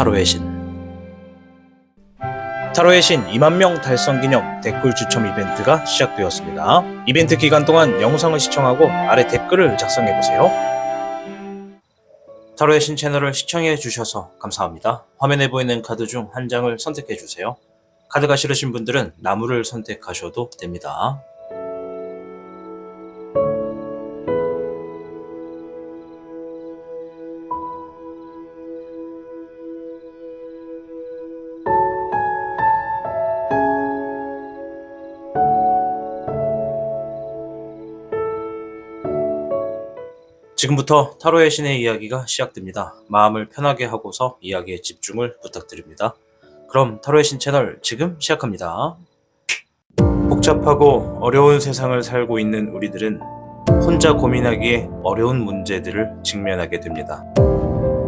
타로의 신. 타로의 신 2만 명 달성 기념 댓글 추첨 이벤트가 시작되었습니다. 이벤트 기간 동안 영상을 시청하고 아래 댓글을 작성해보세요. 타로의 신 채널을 시청해 주셔서 감사합니다. 화면에 보이는 카드 중 한 장을 선택해 주세요. 카드가 싫으신 분들은 나무를 선택하셔도 됩니다. 지금부터 타로의 신의 이야기가 시작됩니다. 마음을 편하게 하고서 이야기에 집중을 부탁드립니다. 그럼 타로의 신 채널 지금 시작합니다. 복잡하고 어려운 세상을 살고 있는 우리들은 혼자 고민하기에 어려운 문제들을 직면하게 됩니다.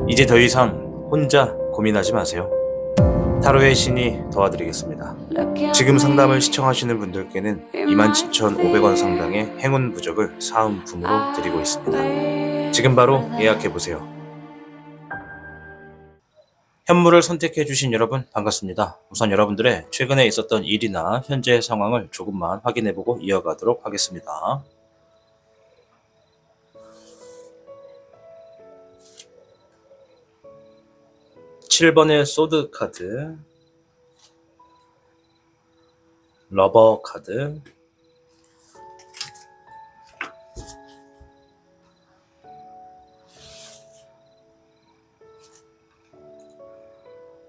이제 더 이상 혼자 고민하지 마세요. 타로의 신이 도와드리겠습니다. 지금 상담을 시청하시는 분들께는 27,500원 상당의 행운 부적을 사은품으로 드리고 있습니다. 지금 바로 예약해보세요. 현물을 선택해주신 여러분 반갑습니다. 우선 여러분들의 최근에 있었던 일이나 현재의 상황을 조금만 확인해보고 이어가도록 하겠습니다. (7번의) 소드 카드, 러버 카드,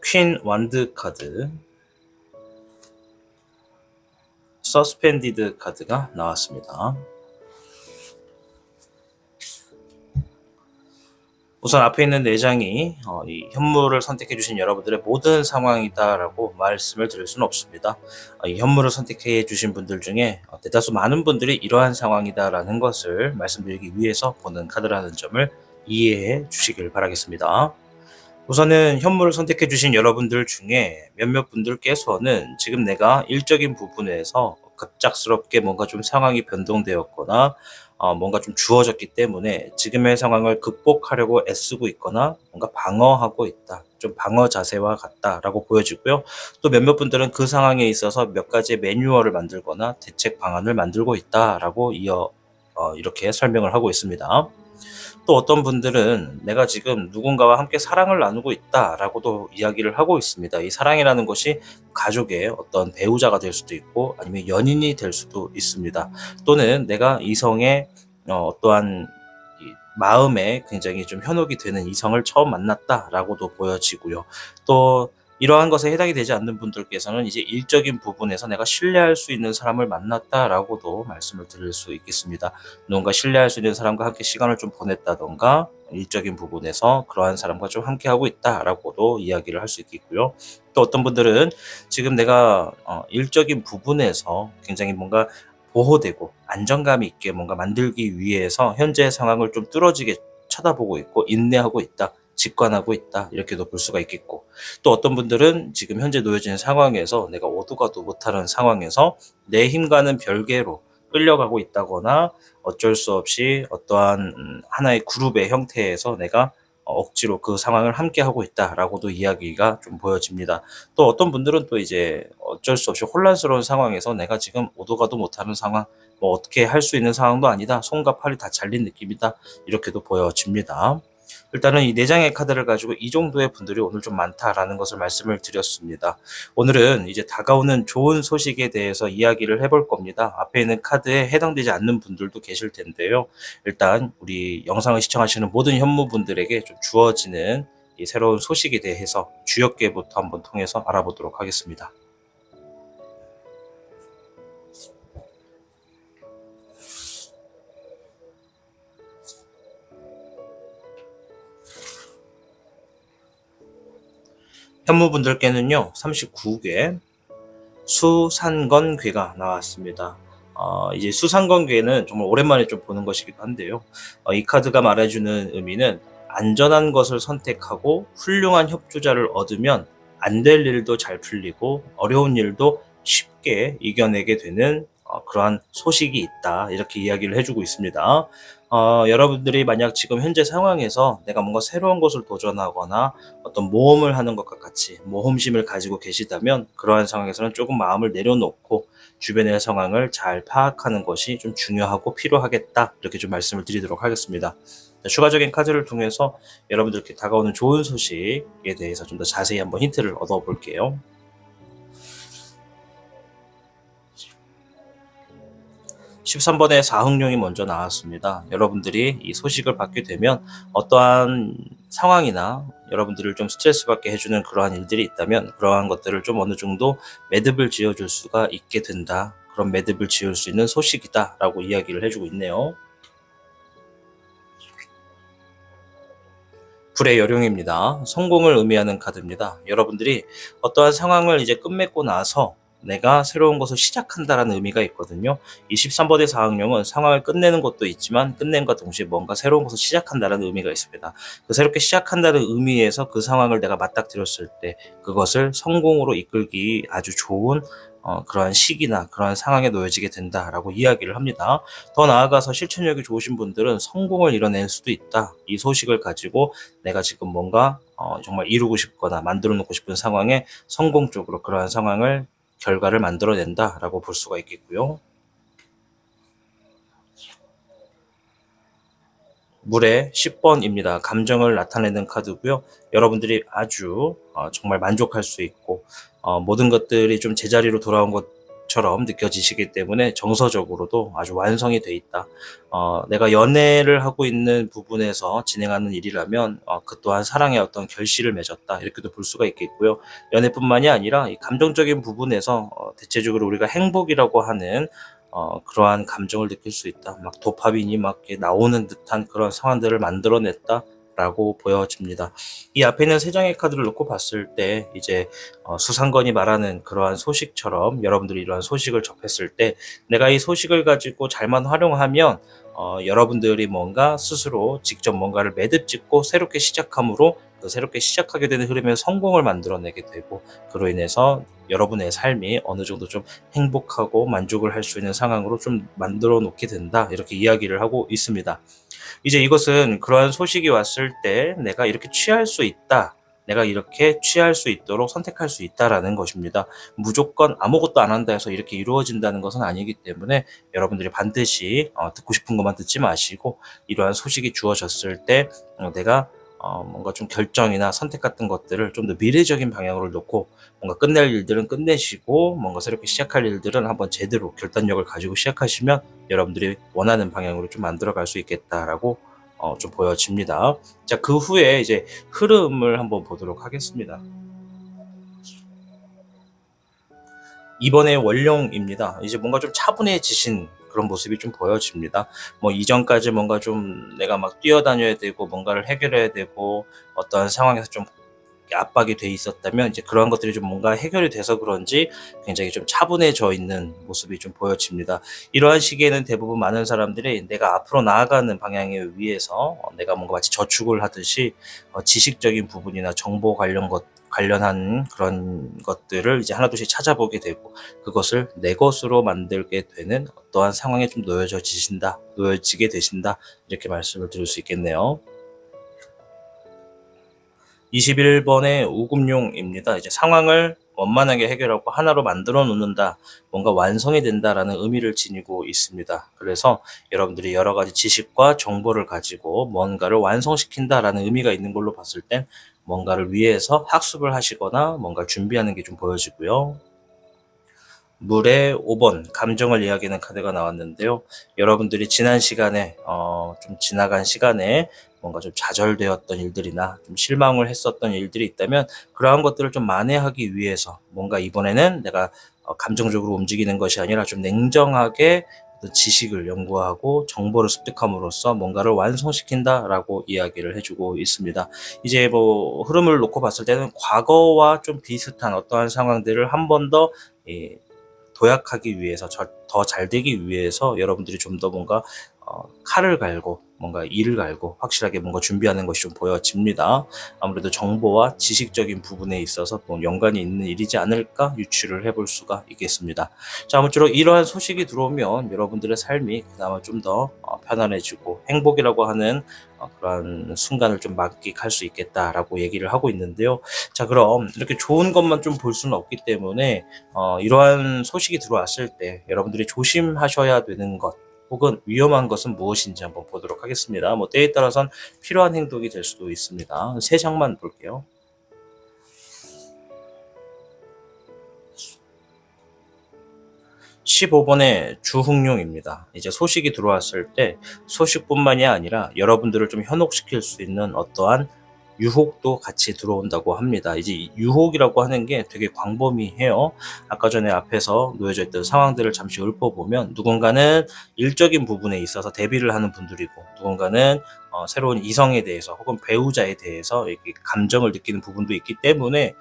퀸 완드 카드, 서스펜디드 카드가 나왔습니다. 우선 앞에 있는 4장이 이 현물을 선택해 주신 여러분들의 모든 상황이다라고 말씀을 드릴 수는 없습니다. 이 현물을 선택해 주신 분들 중에 대다수 많은 분들이 이러한 상황이다라는 것을 말씀드리기 위해서 보는 카드라는 점을 이해해 주시길 바라겠습니다. 우선은 현물을 선택해 주신 여러분들 중에 몇몇 분들께서는 지금 내가 일적인 부분에서 갑작스럽게 뭔가 좀 상황이 변동되었거나 뭔가 좀 주어졌기 때문에 지금의 상황을 극복하려고 애쓰고 있거나 뭔가 방어하고 있다. 좀 방어 자세와 같다라고 보여지고요. 또 몇몇 분들은 그 상황에 있어서 몇 가지의 매뉴얼을 만들거나 대책 방안을 만들고 있다라고 이렇게 설명을 하고 있습니다. 또 어떤 분들은 내가 지금 누군가와 함께 사랑을 나누고 있다라고도 이야기를 하고 있습니다. 이 사랑이라는 것이 가족의 어떤 배우자가 될 수도 있고 아니면 연인이 될 수도 있습니다. 또는 내가 이성의 어떠한 마음에 굉장히 좀 현혹이 되는 이성을 처음 만났다라고도 보여지고요. 또 이러한 것에 해당이 되지 않는 분들께서는 이제 일적인 부분에서 내가 신뢰할 수 있는 사람을 만났다라고도 말씀을 드릴 수 있겠습니다. 누군가 신뢰할 수 있는 사람과 함께 시간을 좀 보냈다던가 일적인 부분에서 그러한 사람과 좀 함께 하고 있다라고도 이야기를 할 수 있겠고요. 또 어떤 분들은 지금 내가 일적인 부분에서 굉장히 뭔가 보호되고 안정감 있게 뭔가 만들기 위해서 현재의 상황을 좀 뚫어지게 쳐다보고 있고 인내하고 있다. 직관하고 있다 이렇게도 볼 수가 있겠고, 또 어떤 분들은 지금 현재 놓여진 상황에서 내가 오도 가도 못하는 상황에서 내 힘과는 별개로 끌려가고 있다거나 어쩔 수 없이 어떠한 하나의 그룹의 형태에서 내가 억지로 그 상황을 함께 하고 있다라고도 이야기가 좀 보여집니다. 또 어떤 분들은 또 이제 어쩔 수 없이 혼란스러운 상황에서 내가 지금 오도 가도 못하는 상황, 뭐 어떻게 할 수 있는 상황도 아니다, 손과 팔이 다 잘린 느낌이다 이렇게도 보여집니다. 일단은 이 4장의 카드를 가지고 이 정도의 분들이 오늘 좀 많다라는 것을 말씀을 드렸습니다. 오늘은 이제 다가오는 좋은 소식에 대해서 이야기를 해볼 겁니다. 앞에 있는 카드에 해당되지 않는 분들도 계실 텐데요. 일단 우리 영상을 시청하시는 모든 현무분들에게 좀 주어지는 이 새로운 소식에 대해서 주역계부터 한번 통해서 알아보도록 하겠습니다. 현무분들께는요 39개 수산건괴가 나왔습니다. 이제 수산건괴는 정말 오랜만에 좀 보는 것이기도 한데요. 이 카드가 말해주는 의미는 안전한 것을 선택하고 훌륭한 협조자를 얻으면 안 될 일도 잘 풀리고 어려운 일도 쉽게 이겨내게 되는 그러한 소식이 있다. 이렇게 이야기를 해주고 있습니다. 여러분들이 만약 지금 현재 상황에서 내가 뭔가 새로운 것을 도전하거나 어떤 모험을 하는 것과 같이 모험심을 가지고 계시다면 그러한 상황에서는 조금 마음을 내려놓고 주변의 상황을 잘 파악하는 것이 좀 중요하고 필요하겠다. 이렇게 좀 말씀을 드리도록 하겠습니다. 추가적인 카드를 통해서 여러분들께 다가오는 좋은 소식에 대해서 좀 더 자세히 한번 힌트를 얻어볼게요. 13번의 사흥룡이 먼저 나왔습니다. 여러분들이 이 소식을 받게 되면 어떠한 상황이나 여러분들을 좀 스트레스 받게 해주는 그러한 일들이 있다면 그러한 것들을 좀 어느 정도 매듭을 지어줄 수가 있게 된다. 그런 매듭을 지을 수 있는 소식이다 라고 이야기를 해주고 있네요. 불의 여룡입니다. 성공을 의미하는 카드입니다. 여러분들이 어떠한 상황을 이제 끝맺고 나서 내가 새로운 것을 시작한다라는 의미가 있거든요. 이 13번의 사항룡은 상황을 끝내는 것도 있지만 끝낸과 동시에 뭔가 새로운 것을 시작한다라는 의미가 있습니다. 그 새롭게 시작한다는 의미에서 그 상황을 내가 맞닥뜨렸을 때 그것을 성공으로 이끌기 아주 좋은 그러한 시기나 그러한 상황에 놓여지게 된다라고 이야기를 합니다. 더 나아가서 실천력이 좋으신 분들은 성공을 이뤄낼 수도 있다. 이 소식을 가지고 내가 지금 뭔가 정말 이루고 싶거나 만들어 놓고 싶은 상황에 성공적으로 그러한 상황을 결과를 만들어낸다라고 볼 수가 있겠고요. 물의 10번입니다. 감정을 나타내는 카드고요. 여러분들이 아주 정말 만족할 수 있고 모든 것들이 좀 제자리로 돌아온 것처럼 느껴지시기 때문에 정서적으로도 아주 완성이 돼 있다. 내가 연애를 하고 있는 부분에서 진행하는 일이라면 그 또한 사랑의 어떤 결실을 맺었다. 이렇게도 볼 수가 있겠고요. 연애뿐만이 아니라 이 감정적인 부분에서 대체적으로 우리가 행복이라고 하는 그러한 감정을 느낄 수 있다. 막 도파민이 막 이렇게 나오는 듯한 그런 상황들을 만들어냈다. 라고 보여집니다. 이 앞에 있는 세 장의 카드를 놓고 봤을 때 이제 수상건이 말하는 그러한 소식처럼 여러분들이 이러한 소식을 접했을 때 내가 이 소식을 가지고 잘만 활용하면 여러분들이 뭔가 스스로 직접 뭔가를 매듭 짓고 새롭게 시작함으로 그 새롭게 시작하게 되는 흐름에 성공을 만들어내게 되고 그로 인해서 여러분의 삶이 어느 정도 좀 행복하고 만족을 할 수 있는 상황으로 좀 만들어 놓게 된다. 이렇게 이야기를 하고 있습니다. 이제 이것은 그러한 소식이 왔을 때 내가 이렇게 취할 수 있다. 내가 이렇게 취할 수 있도록 선택할 수 있다라는 것입니다. 무조건 아무것도 안 한다 해서 이렇게 이루어진다는 것은 아니기 때문에 여러분들이 반드시 듣고 싶은 것만 듣지 마시고 이러한 소식이 주어졌을 때 내가 뭔가 좀 결정이나 선택 같은 것들을 좀 더 미래적인 방향으로 놓고 뭔가 끝낼 일들은 끝내시고 뭔가 새롭게 시작할 일들은 한번 제대로 결단력을 가지고 시작하시면 여러분들이 원하는 방향으로 좀 만들어갈 수 있겠다라고 좀 보여집니다. 자, 그 후에 이제 흐름을 한번 보도록 하겠습니다. 이번에 원룡입니다. 이제 뭔가 좀 차분해지신 그런 모습이 좀 보여집니다. 뭐 이전까지 뭔가 좀 내가 막 뛰어다녀야 되고 뭔가를 해결해야 되고 어떤 상황에서 좀 압박이 돼 있었다면 이제 그러한 것들이 좀 뭔가 해결이 돼서 그런지 굉장히 좀 차분해져 있는 모습이 좀 보여집니다. 이러한 시기에는 대부분 많은 사람들이 내가 앞으로 나아가는 방향에 위해서 내가 뭔가 마치 저축을 하듯이 지식적인 부분이나 정보 관련한 그런 것들을 이제 하나둘씩 찾아보게 되고 그것을 내 것으로 만들게 되는 어떠한 상황에 좀 놓여지게 되신다. 이렇게 말씀을 드릴 수 있겠네요. 21번의 우금룡입니다. 이제 상황을 원만하게 해결하고 하나로 만들어 놓는다, 뭔가 완성이 된다라는 의미를 지니고 있습니다. 그래서 여러분들이 여러 가지 지식과 정보를 가지고 뭔가를 완성시킨다라는 의미가 있는 걸로 봤을 땐 뭔가를 위해서 학습을 하시거나 뭔가 준비하는 게 좀 보여지고요. 물의 5번 감정을 이야기하는 카드가 나왔는데요. 여러분들이 지난 시간에 좀 지나간 시간에 뭔가 좀 좌절되었던 일들이나 좀 실망을 했었던 일들이 있다면 그러한 것들을 좀 만회하기 위해서 뭔가 이번에는 내가 감정적으로 움직이는 것이 아니라 좀 냉정하게 어떤 지식을 연구하고 정보를 습득함으로써 뭔가를 완성시킨다라고 이야기를 해주고 있습니다. 이제 뭐 흐름을 놓고 봤을 때는 과거와 좀 비슷한 어떠한 상황들을 한 번더 도약하기 위해서 더 잘 되기 위해서 여러분들이 좀 더 뭔가 칼을 갈고 뭔가 이를 갈고 확실하게 뭔가 준비하는 것이 좀 보여집니다. 아무래도 정보와 지식적인 부분에 있어서 뭐 연관이 있는 일이지 않을까 유추를 해볼 수가 있겠습니다. 자, 아무쪼록 이러한 소식이 들어오면 여러분들의 삶이 그나마 좀 더 편안해지고 행복이라고 하는 그러한 순간을 좀 만끽할 수 있겠다라고 얘기를 하고 있는데요. 자, 그럼 이렇게 좋은 것만 좀 볼 수는 없기 때문에 이러한 소식이 들어왔을 때 여러분들이 조심하셔야 되는 것 혹은 위험한 것은 무엇인지 한번 보도록 하겠습니다. 뭐 때에 따라선 필요한 행동이 될 수도 있습니다. 세 장만 볼게요. 15번의 주흥룡입니다. 이제 소식이 들어왔을 때 소식뿐만이 아니라 여러분들을 좀 현혹시킬 수 있는 어떠한 유혹도 같이 들어온다고 합니다. 이제 이 유혹이라고 하는 게 되게 광범위해요. 아까 전에 앞에서 놓여져 있던 상황들을 잠시 읊어보면 누군가는 일적인 부분에 있어서 대비를 하는 분들이고 누군가는 새로운 이성에 대해서 혹은 배우자에 대해서 이렇게 감정을 느끼는 부분도 있기 때문에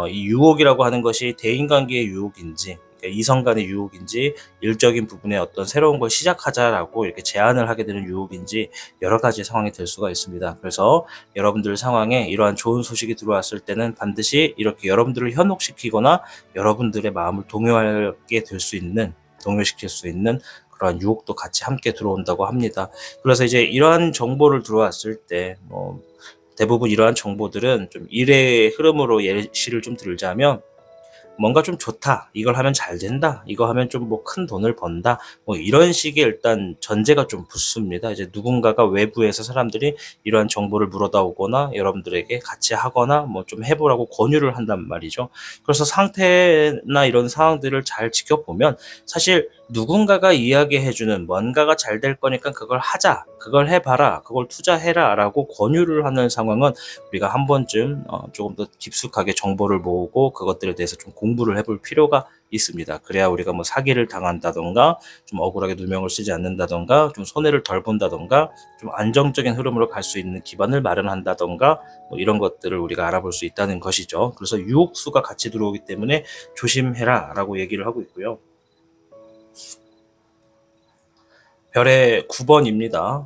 이 유혹이라고 하는 것이 대인관계의 유혹인지 이성 간의 유혹인지 일적인 부분에 어떤 새로운 걸 시작하자라고 이렇게 제안을 하게 되는 유혹인지 여러 가지 상황이 될 수가 있습니다. 그래서 여러분들 상황에 이러한 좋은 소식이 들어왔을 때는 반드시 이렇게 여러분들을 현혹시키거나 여러분들의 마음을 동요하게 될 수 있는, 동요시킬 수 있는 그러한 유혹도 같이 함께 들어온다고 합니다. 그래서 이제 이러한 정보를 들어왔을 때 대부분 이러한 정보들은 좀 일의 흐름으로 예시를 좀 들자면 뭔가 좀 좋다. 이걸 하면 잘 된다. 이거 하면 좀 뭐 큰 돈을 번다. 뭐 이런 식의 일단 전제가 좀 붙습니다. 이제 누군가가 외부에서 사람들이 이러한 정보를 물어다 오거나 여러분들에게 같이 하거나 뭐 좀 해보라고 권유를 한단 말이죠. 그래서 상태나 이런 상황들을 잘 지켜보면 사실 누군가가 이야기해주는 뭔가가 잘 될 거니까 그걸 하자. 그걸 해봐라. 그걸 투자해라. 라고 권유를 하는 상황은 우리가 한 번쯤 조금 더 깊숙하게 정보를 모으고 그것들에 대해서 좀 공부를 해볼 필요가 있습니다. 그래야 우리가 뭐 사기를 당한다던가 좀 억울하게 누명을 쓰지 않는다던가 좀 손해를 덜 본다던가 좀 안정적인 흐름으로 갈 수 있는 기반을 마련한다던가 뭐 이런 것들을 우리가 알아볼 수 있다는 것이죠. 그래서 유혹수가 같이 들어오기 때문에 조심해라 라고 얘기를 하고 있고요. 별의 9번입니다.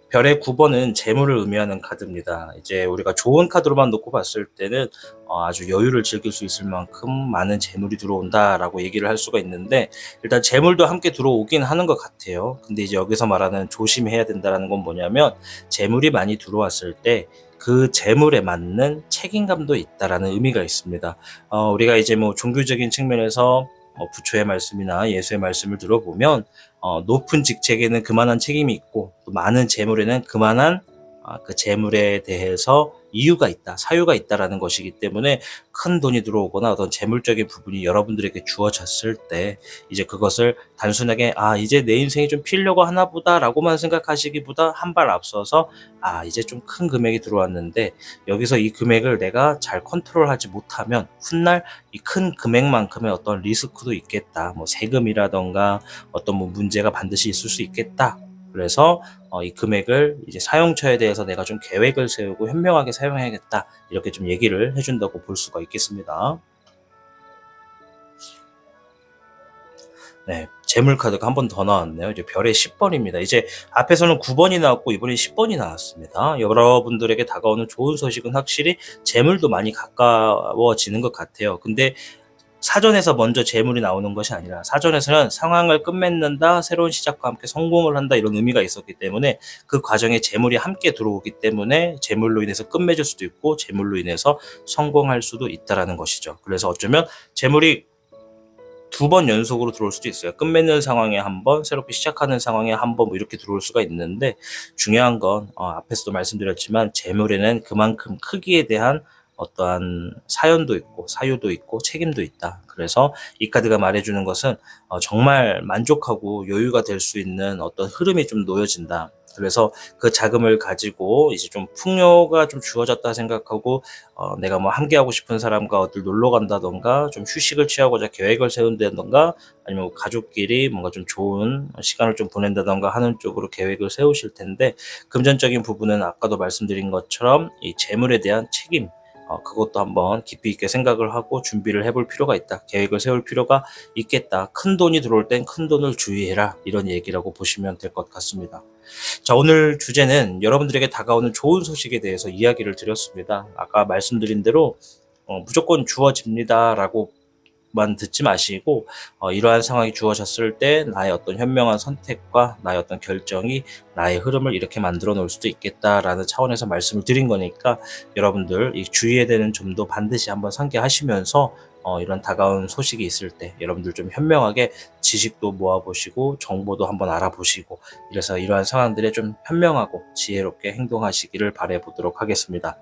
별의 9번은 재물을 의미하는 카드입니다. 이제 우리가 좋은 카드로만 놓고 봤을 때는 아주 여유를 즐길 수 있을 만큼 많은 재물이 들어온다라고 얘기를 할 수가 있는데 일단 재물도 함께 들어오긴 하는 것 같아요. 근데 이제 여기서 말하는 조심해야 된다는 건 뭐냐면 재물이 많이 들어왔을 때 그 재물에 맞는 책임감도 있다라는 의미가 있습니다. 우리가 이제 뭐 종교적인 측면에서 부처의 말씀이나 예수의 말씀을 들어보면 높은 직책에는 그만한 책임이 있고 또 많은 재물에는 그만한 그 재물에 대해서 이유가 있다, 사유가 있다라는 것이기 때문에 큰 돈이 들어오거나 어떤 재물적인 부분이 여러분들에게 주어졌을 때 이제 그것을 단순하게 이제 내 인생이 좀 피려고 하나 보다라고만 생각하시기보다 한 발 앞서서 이제 좀 큰 금액이 들어왔는데 여기서 이 금액을 내가 잘 컨트롤하지 못하면 훗날 이 큰 금액만큼의 어떤 리스크도 있겠다. 뭐 세금이라던가 어떤 뭐 문제가 반드시 있을 수 있겠다. 그래서 이 금액을 이제 사용처에 대해서 내가 좀 계획을 세우고 현명하게 사용해야겠다. 이렇게 좀 얘기를 해준다고 볼 수가 있겠습니다. 네, 재물 카드가 한 번 더 나왔네요. 이제 별의 10번입니다. 이제 앞에서는 9번이 나왔고 이번에 10번이 나왔습니다. 여러분들에게 다가오는 좋은 소식은 확실히 재물도 많이 가까워지는 것 같아요. 근데 사전에서 먼저 재물이 나오는 것이 아니라 사전에서는 상황을 끝맺는다, 새로운 시작과 함께 성공을 한다 이런 의미가 있었기 때문에 그 과정에 재물이 함께 들어오기 때문에 재물로 인해서 끝맺을 수도 있고 재물로 인해서 성공할 수도 있다라는 것이죠. 그래서 어쩌면 재물이 2번 연속으로 들어올 수도 있어요. 끝맺는 상황에 한 번, 새롭게 시작하는 상황에 한 번, 뭐 이렇게 들어올 수가 있는데 중요한 건 앞에서도 말씀드렸지만 재물에는 그만큼 크기에 대한 어떠한 사연도 있고 사유도 있고 책임도 있다. 그래서 이 카드가 말해주는 것은 정말 만족하고 여유가 될 수 있는 어떤 흐름이 좀 놓여진다. 그래서 그 자금을 가지고 이제 좀 풍요가 좀 주어졌다 생각하고 내가 뭐 함께하고 싶은 사람과 어딜 놀러 간다던가 좀 휴식을 취하고자 계획을 세운다던가 아니면 뭐 가족끼리 뭔가 좀 좋은 시간을 좀 보낸다던가 하는 쪽으로 계획을 세우실 텐데 금전적인 부분은 아까도 말씀드린 것처럼 이 재물에 대한 책임 그것도 한번 깊이 있게 생각을 하고 준비를 해볼 필요가 있다. 계획을 세울 필요가 있겠다. 큰 돈이 들어올 땐 큰 돈을 주의해라. 이런 얘기라고 보시면 될 것 같습니다. 자, 오늘 주제는 여러분들에게 다가오는 좋은 소식에 대해서 이야기를 드렸습니다. 아까 말씀드린 대로 무조건 주어집니다라고 만 듣지 마시고, 이러한 상황이 주어졌을 때 나의 어떤 현명한 선택과 나의 어떤 결정이 나의 흐름을 이렇게 만들어 놓을 수도 있겠다라는 차원에서 말씀을 드린 거니까, 여러분들 이 주의해야 되는 점도 반드시 한번 상기하시면서 이런 다가온 소식이 있을 때 여러분들 좀 현명하게 지식도 모아보시고 정보도 한번 알아보시고, 이래서 이러한 상황들에 좀 현명하고 지혜롭게 행동하시기를 바라보도록 하겠습니다.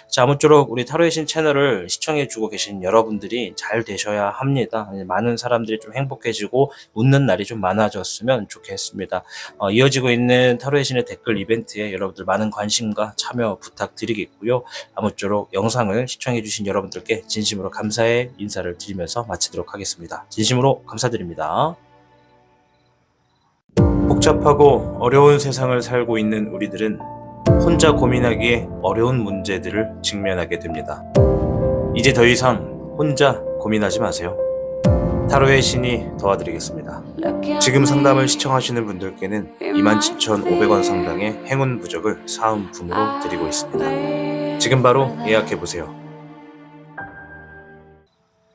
자, 아무쪼록 우리 타로의 신 채널을 시청해주고 계신 여러분들이 잘 되셔야 합니다. 많은 사람들이 좀 행복해지고 웃는 날이 좀 많아졌으면 좋겠습니다. 이어지고 있는 타로의 신의 댓글 이벤트에 여러분들 많은 관심과 참여 부탁드리겠고요. 아무쪼록 영상을 시청해주신 여러분들께 진심으로 감사의 인사를 드리면서 마치도록 하겠습니다. 진심으로 감사드립니다. 복잡하고 어려운 세상을 살고 있는 우리들은 혼자 고민하기에 어려운 문제들을 직면하게 됩니다. 이제 더 이상 혼자 고민하지 마세요. 타로의 신이 도와드리겠습니다. 지금 상담을 시청하시는 분들께는 27,500원 상당의 행운 부적을 사은품으로 드리고 있습니다. 지금 바로 예약해보세요.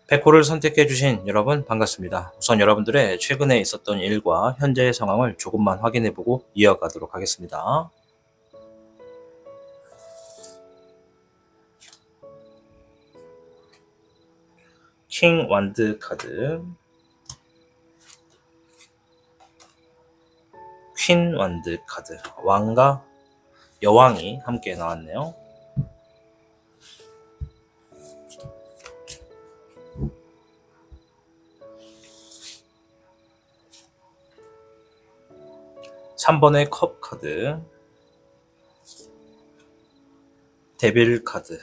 백호를 선택해주신 여러분 반갑습니다. 우선 여러분들의 최근에 있었던 일과 현재의 상황을 조금만 확인해보고 이어가도록 하겠습니다. 킹 완드 카드, 퀸 완드 카드, 왕과 여왕이 함께 나왔네요. (3번의) 컵 카드, 데빌 카드.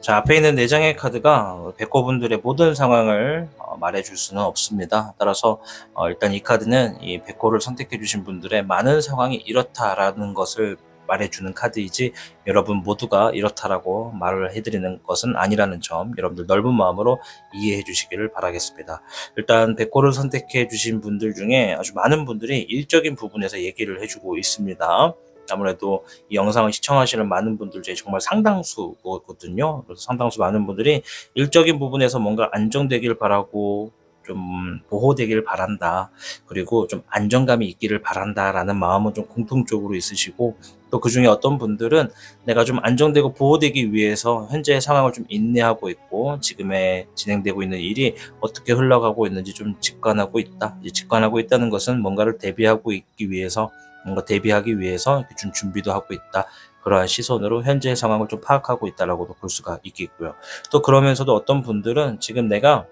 자, 앞에 있는 4장의 카드가 백호분들의 모든 상황을 말해줄 수는 없습니다. 따라서 일단 이 카드는 이 백호를 선택해주신 분들의 많은 상황이 이렇다라는 것을 말해주는 카드이지, 여러분 모두가 이렇다라고 말을 해드리는 것은 아니라는 점 여러분들 넓은 마음으로 이해해 주시기를 바라겠습니다. 일단 백호를 선택해 주신 분들 중에 아주 많은 분들이 일적인 부분에서 얘기를 해주고 있습니다. 아무래도 이 영상을 시청하시는 많은 분들 중에 정말 상당수거든요. 그래서 상당수 많은 분들이 일적인 부분에서 뭔가 안정되길 바라고, 좀 보호되길 바란다, 그리고 좀 안정감이 있기를 바란다라는 마음은 좀 공통적으로 있으시고, 또 그 중에 어떤 분들은 내가 좀 안정되고 보호되기 위해서 현재의 상황을 좀 인내하고 있고, 지금의 진행되고 있는 일이 어떻게 흘러가고 있는지 좀 직관하고 있다. 이제 직관하고 있다는 것은 뭔가를 대비하고 있기 위해서, 뭔가 대비하기 위해서 좀 준비도 하고 있다. 그러한 시선으로 현재의 상황을 좀 파악하고 있다라고도 볼 수가 있겠고요. 또 그러면서도 어떤 분들은 지금 내가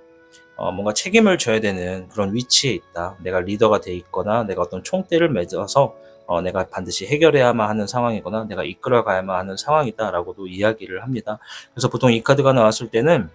뭔가 책임을 져야 되는 그런 위치에 있다. 내가 리더가 돼 있거나 내가 어떤 총대를 맺어서 내가 반드시 해결해야만 하는 상황이거나 내가 이끌어가야만 하는 상황이다라고도 이야기를 합니다. 그래서 보통 이 카드가 나왔을 때는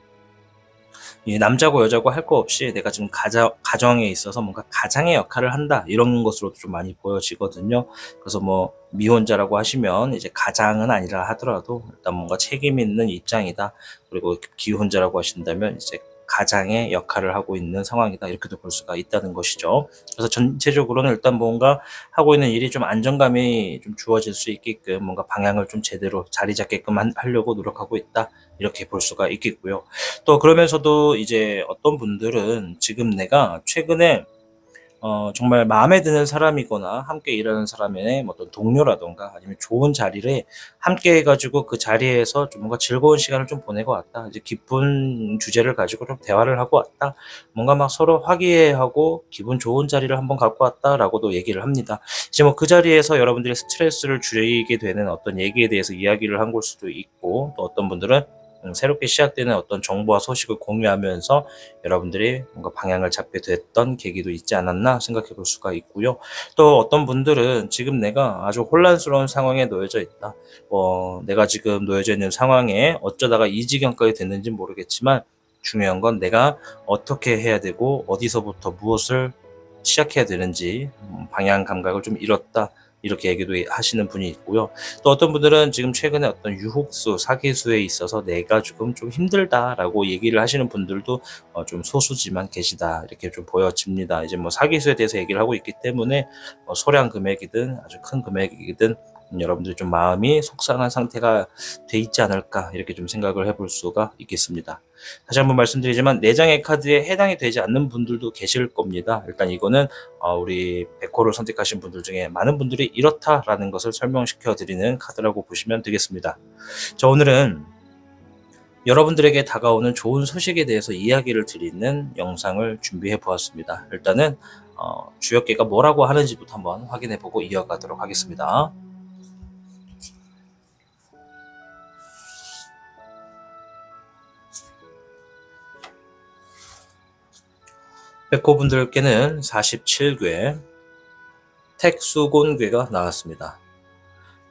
남자고 여자고 할 거 없이 내가 지금 가정에 있어서 뭔가 가장의 역할을 한다, 이런 것으로도 좀 많이 보여지거든요. 그래서 뭐 미혼자라고 하시면 이제 가장은 아니라 하더라도 일단 뭔가 책임 있는 입장이다. 그리고 기혼자라고 하신다면 이제 가장의 역할을 하고 있는 상황이다, 이렇게도 볼 수가 있다는 것이죠. 그래서 전체적으로는 일단 뭔가 하고 있는 일이 좀 안정감이 좀 주어질 수 있게끔, 뭔가 방향을 좀 제대로 자리 잡게끔 하려고 노력하고 있다, 이렇게 볼 수가 있겠고요. 또 그러면서도 이제 어떤 분들은 지금 내가 최근에 정말 마음에 드는 사람이거나 함께 일하는 사람의 어떤 동료라던가 아니면 좋은 자리를 함께 해가지고 그 자리에서 좀 뭔가 즐거운 시간을 좀 보내고 왔다. 이제 기쁜 주제를 가지고 좀 대화를 하고 왔다. 뭔가 막 서로 화기애애하고 기분 좋은 자리를 한번 갖고 왔다라고도 얘기를 합니다. 이제 뭐 그 자리에서 여러분들이 스트레스를 줄이게 되는 어떤 얘기에 대해서 이야기를 한 걸 수도 있고, 또 어떤 분들은 새롭게 시작되는 어떤 정보와 소식을 공유하면서 여러분들이 뭔가 방향을 잡게 됐던 계기도 있지 않았나 생각해 볼 수가 있고요. 또 어떤 분들은 지금 내가 아주 혼란스러운 상황에 놓여져 있다. 내가 지금 놓여져 있는 상황에 어쩌다가 이 지경까지 됐는지 모르겠지만, 중요한 건 내가 어떻게 해야 되고 어디서부터 무엇을 시작해야 되는지 방향 감각을 좀 잃었다. 이렇게 얘기도 하시는 분이 있고요. 또 어떤 분들은 지금 최근에 어떤 유혹수, 사기수에 있어서 내가 조금 좀 힘들다라고 얘기를 하시는 분들도 좀 소수지만 계시다 이렇게 좀 보여집니다. 이제 뭐 사기수에 대해서 얘기를 하고 있기 때문에 소량 금액이든 아주 큰 금액이든 여러분들이 좀 마음이 속상한 상태가 돼 있지 않을까 이렇게 좀 생각을 해볼 수가 있겠습니다. 다시 한번 말씀드리지만 내장의 카드에 해당이 되지 않는 분들도 계실 겁니다. 일단 이거는 우리 백호를 선택하신 분들 중에 많은 분들이 이렇다라는 것을 설명시켜 드리는 카드라고 보시면 되겠습니다. 자, 오늘은 여러분들에게 다가오는 좋은 소식에 대해서 이야기를 드리는 영상을 준비해 보았습니다. 일단은 주역계가 뭐라고 하는지부터 한번 확인해 보고 이어가도록 하겠습니다. 백호분들께는 47궤 택수곤괴가 나왔습니다.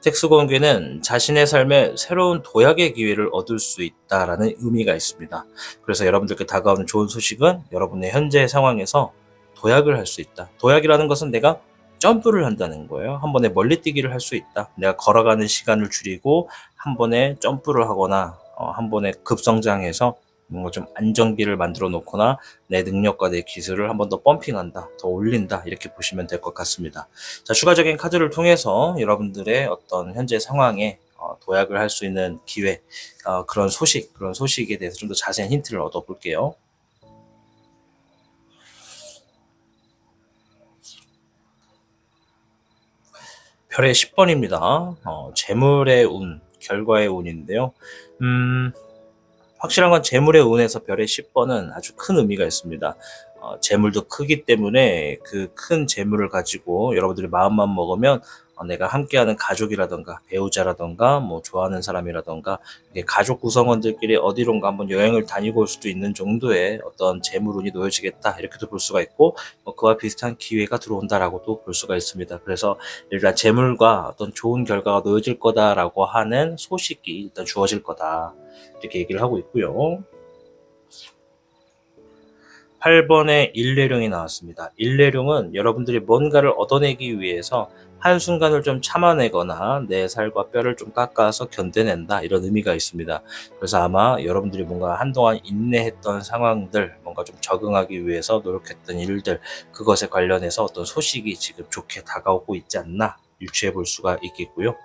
택수곤괴는 자신의 삶에 새로운 도약의 기회를 얻을 수 있다라는 의미가 있습니다. 그래서 여러분들께 다가오는 좋은 소식은 여러분의 현재 상황에서 도약을 할 수 있다. 도약이라는 것은 내가 점프를 한다는 거예요. 한 번에 멀리 뛰기를 할 수 있다. 내가 걸어가는 시간을 줄이고 한 번에 점프를 하거나 한 번에 급성장해서 뭔가 좀 안정기를 만들어 놓거나 내 능력과 내 기술을 한 번 더 펌핑한다, 더 올린다 이렇게 보시면 될 것 같습니다. 자, 추가적인 카드를 통해서 여러분들의 어떤 현재 상황에 도약을 할 수 있는 기회, 그런 소식에 대해서 좀 더 자세한 힌트를 얻어볼게요. 별의 10번입니다. 재물의 운, 결과의 운인데요. 확실한 건 재물의 운에서 별의 10번은 아주 큰 의미가 있습니다. 재물도 크기 때문에 그 큰 재물을 가지고 여러분들이 마음만 먹으면 내가 함께하는 가족이라던가 배우자라던가 뭐 좋아하는 사람이라던가 가족 구성원들끼리 어디론가 한번 여행을 다니고 올 수도 있는 정도의 어떤 재물운이 놓여지겠다 이렇게도 볼 수가 있고 그와 비슷한 기회가 들어온다라고도 볼 수가 있습니다. 그래서 일단 재물과 어떤 좋은 결과가 놓여질 거다라고 하는 소식이 일단 주어질 거다 이렇게 얘기를 하고 있고요. 8번에 일례룡이 나왔습니다. 일례룡은 여러분들이 뭔가를 얻어내기 위해서 한순간을 좀 참아내거나 내 살과 뼈를 좀 깎아서 견뎌낸다 이런 의미가 있습니다. 그래서 아마 여러분들이 뭔가 한동안 인내했던 상황들, 뭔가 좀 적응하기 위해서 노력했던 일들, 그것에 관련해서 어떤 소식이 지금 좋게 다가오고 있지 않나 유추해 볼 수가 있겠고요.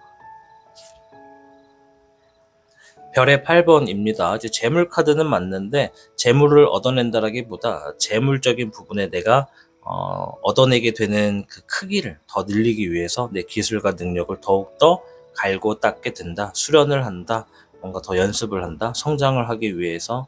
별의 8번입니다. 이제 재물 카드는 맞는데 재물을 얻어낸다라기보다 재물적인 부분에 내가 얻어내게 되는 그 크기를 더 늘리기 위해서 내 기술과 능력을 더욱더 갈고 닦게 된다. 수련을 한다. 뭔가 더 연습을 한다. 성장을 하기 위해서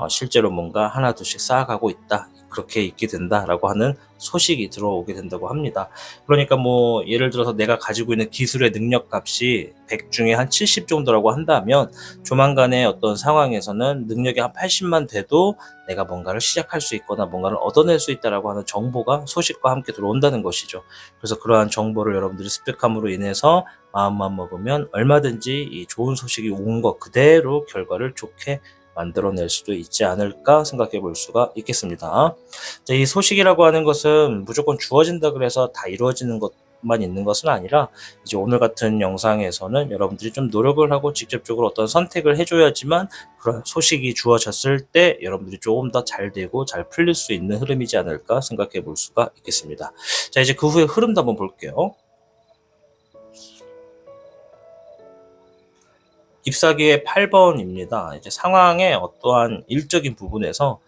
실제로 뭔가 하나 둘씩 쌓아가고 있다. 그렇게 있게 된다라고 하는 소식이 들어오게 된다고 합니다. 그러니까 뭐 예를 들어서 내가 가지고 있는 기술의 능력 값이 100 중에 한 70 정도라고 한다면 조만간의 어떤 상황에서는 능력이 한 80만 돼도 내가 뭔가를 시작할 수 있거나 뭔가를 얻어낼 수 있다라고 하는 정보가 소식과 함께 들어온다는 것이죠. 그래서 그러한 정보를 여러분들이 습득함으로 인해서 마음만 먹으면 얼마든지 이 좋은 소식이 온 것 그대로 결과를 좋게 만들어낼 수도 있지 않을까 생각해 볼 수가 있겠습니다. 자, 이 소식이라고 하는 것은 무조건 주어진다 그래서 다 이루어지는 것만 있는 것은 아니라 이제 오늘 같은 영상에서는 여러분들이 좀 노력을 하고 직접적으로 어떤 선택을 해줘야지만 그런 소식이 주어졌을 때 여러분들이 조금 더 잘 되고 잘 풀릴 수 있는 흐름이지 않을까 생각해 볼 수가 있겠습니다. 자, 이제 그 후에 흐름도 한번 볼게요. 잎사귀의 8번입니다. 이제 상황의 어떠한 일적인 부분에서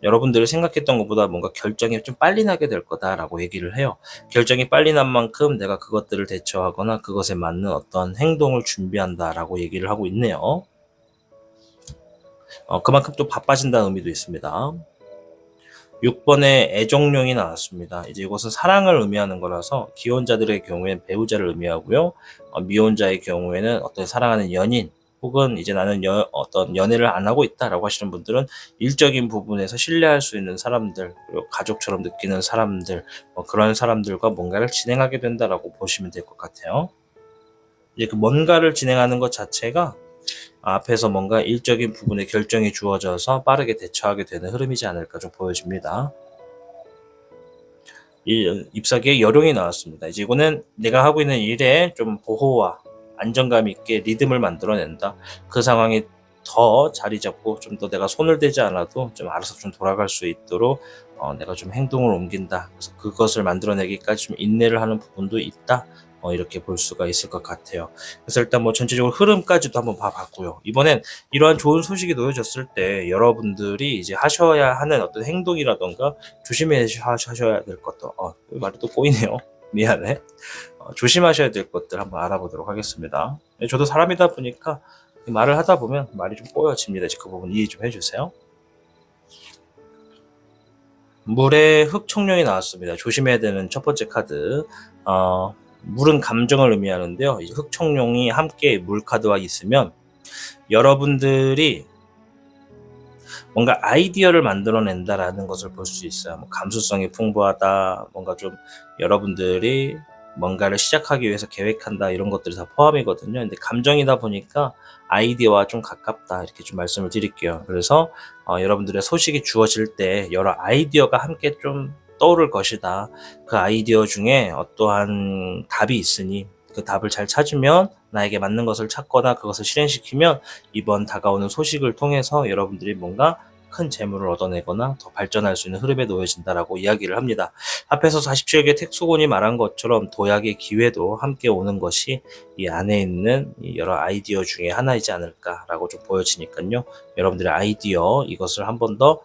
여러분들이 생각했던 것보다 뭔가 결정이 좀 빨리 나게 될 거다라고 얘기를 해요. 결정이 빨리 난 만큼 내가 그것들을 대처하거나 그것에 맞는 어떤 행동을 준비한다라고 얘기를 하고 있네요. 그만큼 또 바빠진다는 의미도 있습니다. 6번에 애정룡이 나왔습니다. 이제 이것은 사랑을 의미하는 거라서 기혼자들의 경우에는 배우자를 의미하고요. 미혼자의 경우에는 어떤 사랑하는 연인 혹은 이제 나는 어떤 연애를 안 하고 있다라고 하시는 분들은 일적인 부분에서 신뢰할 수 있는 사람들 그리고 가족처럼 느끼는 사람들 그런 사람들과 뭔가를 진행하게 된다라고 보시면 될 것 같아요. 이제 그 뭔가를 진행하는 것 자체가 앞에서 뭔가 일적인 부분에 결정이 주어져서 빠르게 대처하게 되는 흐름이지 않을까 좀 보여집니다. 잎사귀에 여룡이 나왔습니다. 이제 이거는 내가 하고 있는 일에 좀 보호와 안정감 있게 리듬을 만들어낸다. 그 상황이 더 자리 잡고 좀 더 내가 손을 대지 않아도 좀 알아서 좀 돌아갈 수 있도록 내가 좀 행동을 옮긴다. 그래서 그것을 만들어내기까지 좀 인내를 하는 부분도 있다. 이렇게 볼 수가 있을 것 같아요. 그래서 일단 뭐 전체적으로 흐름까지도 한번 봐봤고요. 이번엔 이러한 좋은 소식이 놓여졌을 때 여러분들이 이제 하셔야 하는 어떤 행동이라던가 조심해 하셔야 될 것도 말이 또 꼬이네요. 미안해. 조심하셔야 될 것들 한번 알아보도록 하겠습니다. 저도 사람이다 보니까 말을 하다 보면 말이 좀 꼬여집니다. 그 부분 이해 좀 해주세요. 물에 흑청룡이 나왔습니다. 조심해야 되는 첫 번째 카드. 물은 감정을 의미하는데요. 이제 흑청룡이 함께 물 카드와 있으면 여러분들이 뭔가 아이디어를 만들어낸다라는 것을 볼 수 있어요. 뭐 감수성이 풍부하다, 뭔가 좀 여러분들이 뭔가를 시작하기 위해서 계획한다, 이런 것들이 다 포함이거든요. 근데 감정이다 보니까 아이디어와 좀 가깝다, 이렇게 좀 말씀을 드릴게요. 그래서 여러분들의 소식이 주어질 때 여러 아이디어가 함께 좀 떠오를 것이다. 그 아이디어 중에 어떠한 답이 있으니 그 답을 잘 찾으면 나에게 맞는 것을 찾거나 그것을 실행시키면 이번 다가오는 소식을 통해서 여러분들이 뭔가 큰 재물을 얻어내거나 더 발전할 수 있는 흐름에 놓여진다라고 이야기를 합니다. 앞에서 47개 택소곤이 말한 것처럼 도약의 기회도 함께 오는 것이 이 안에 있는 여러 아이디어 중에 하나이지 않을까라고 좀 보여지니까요. 여러분들의 아이디어 이것을 한 번 더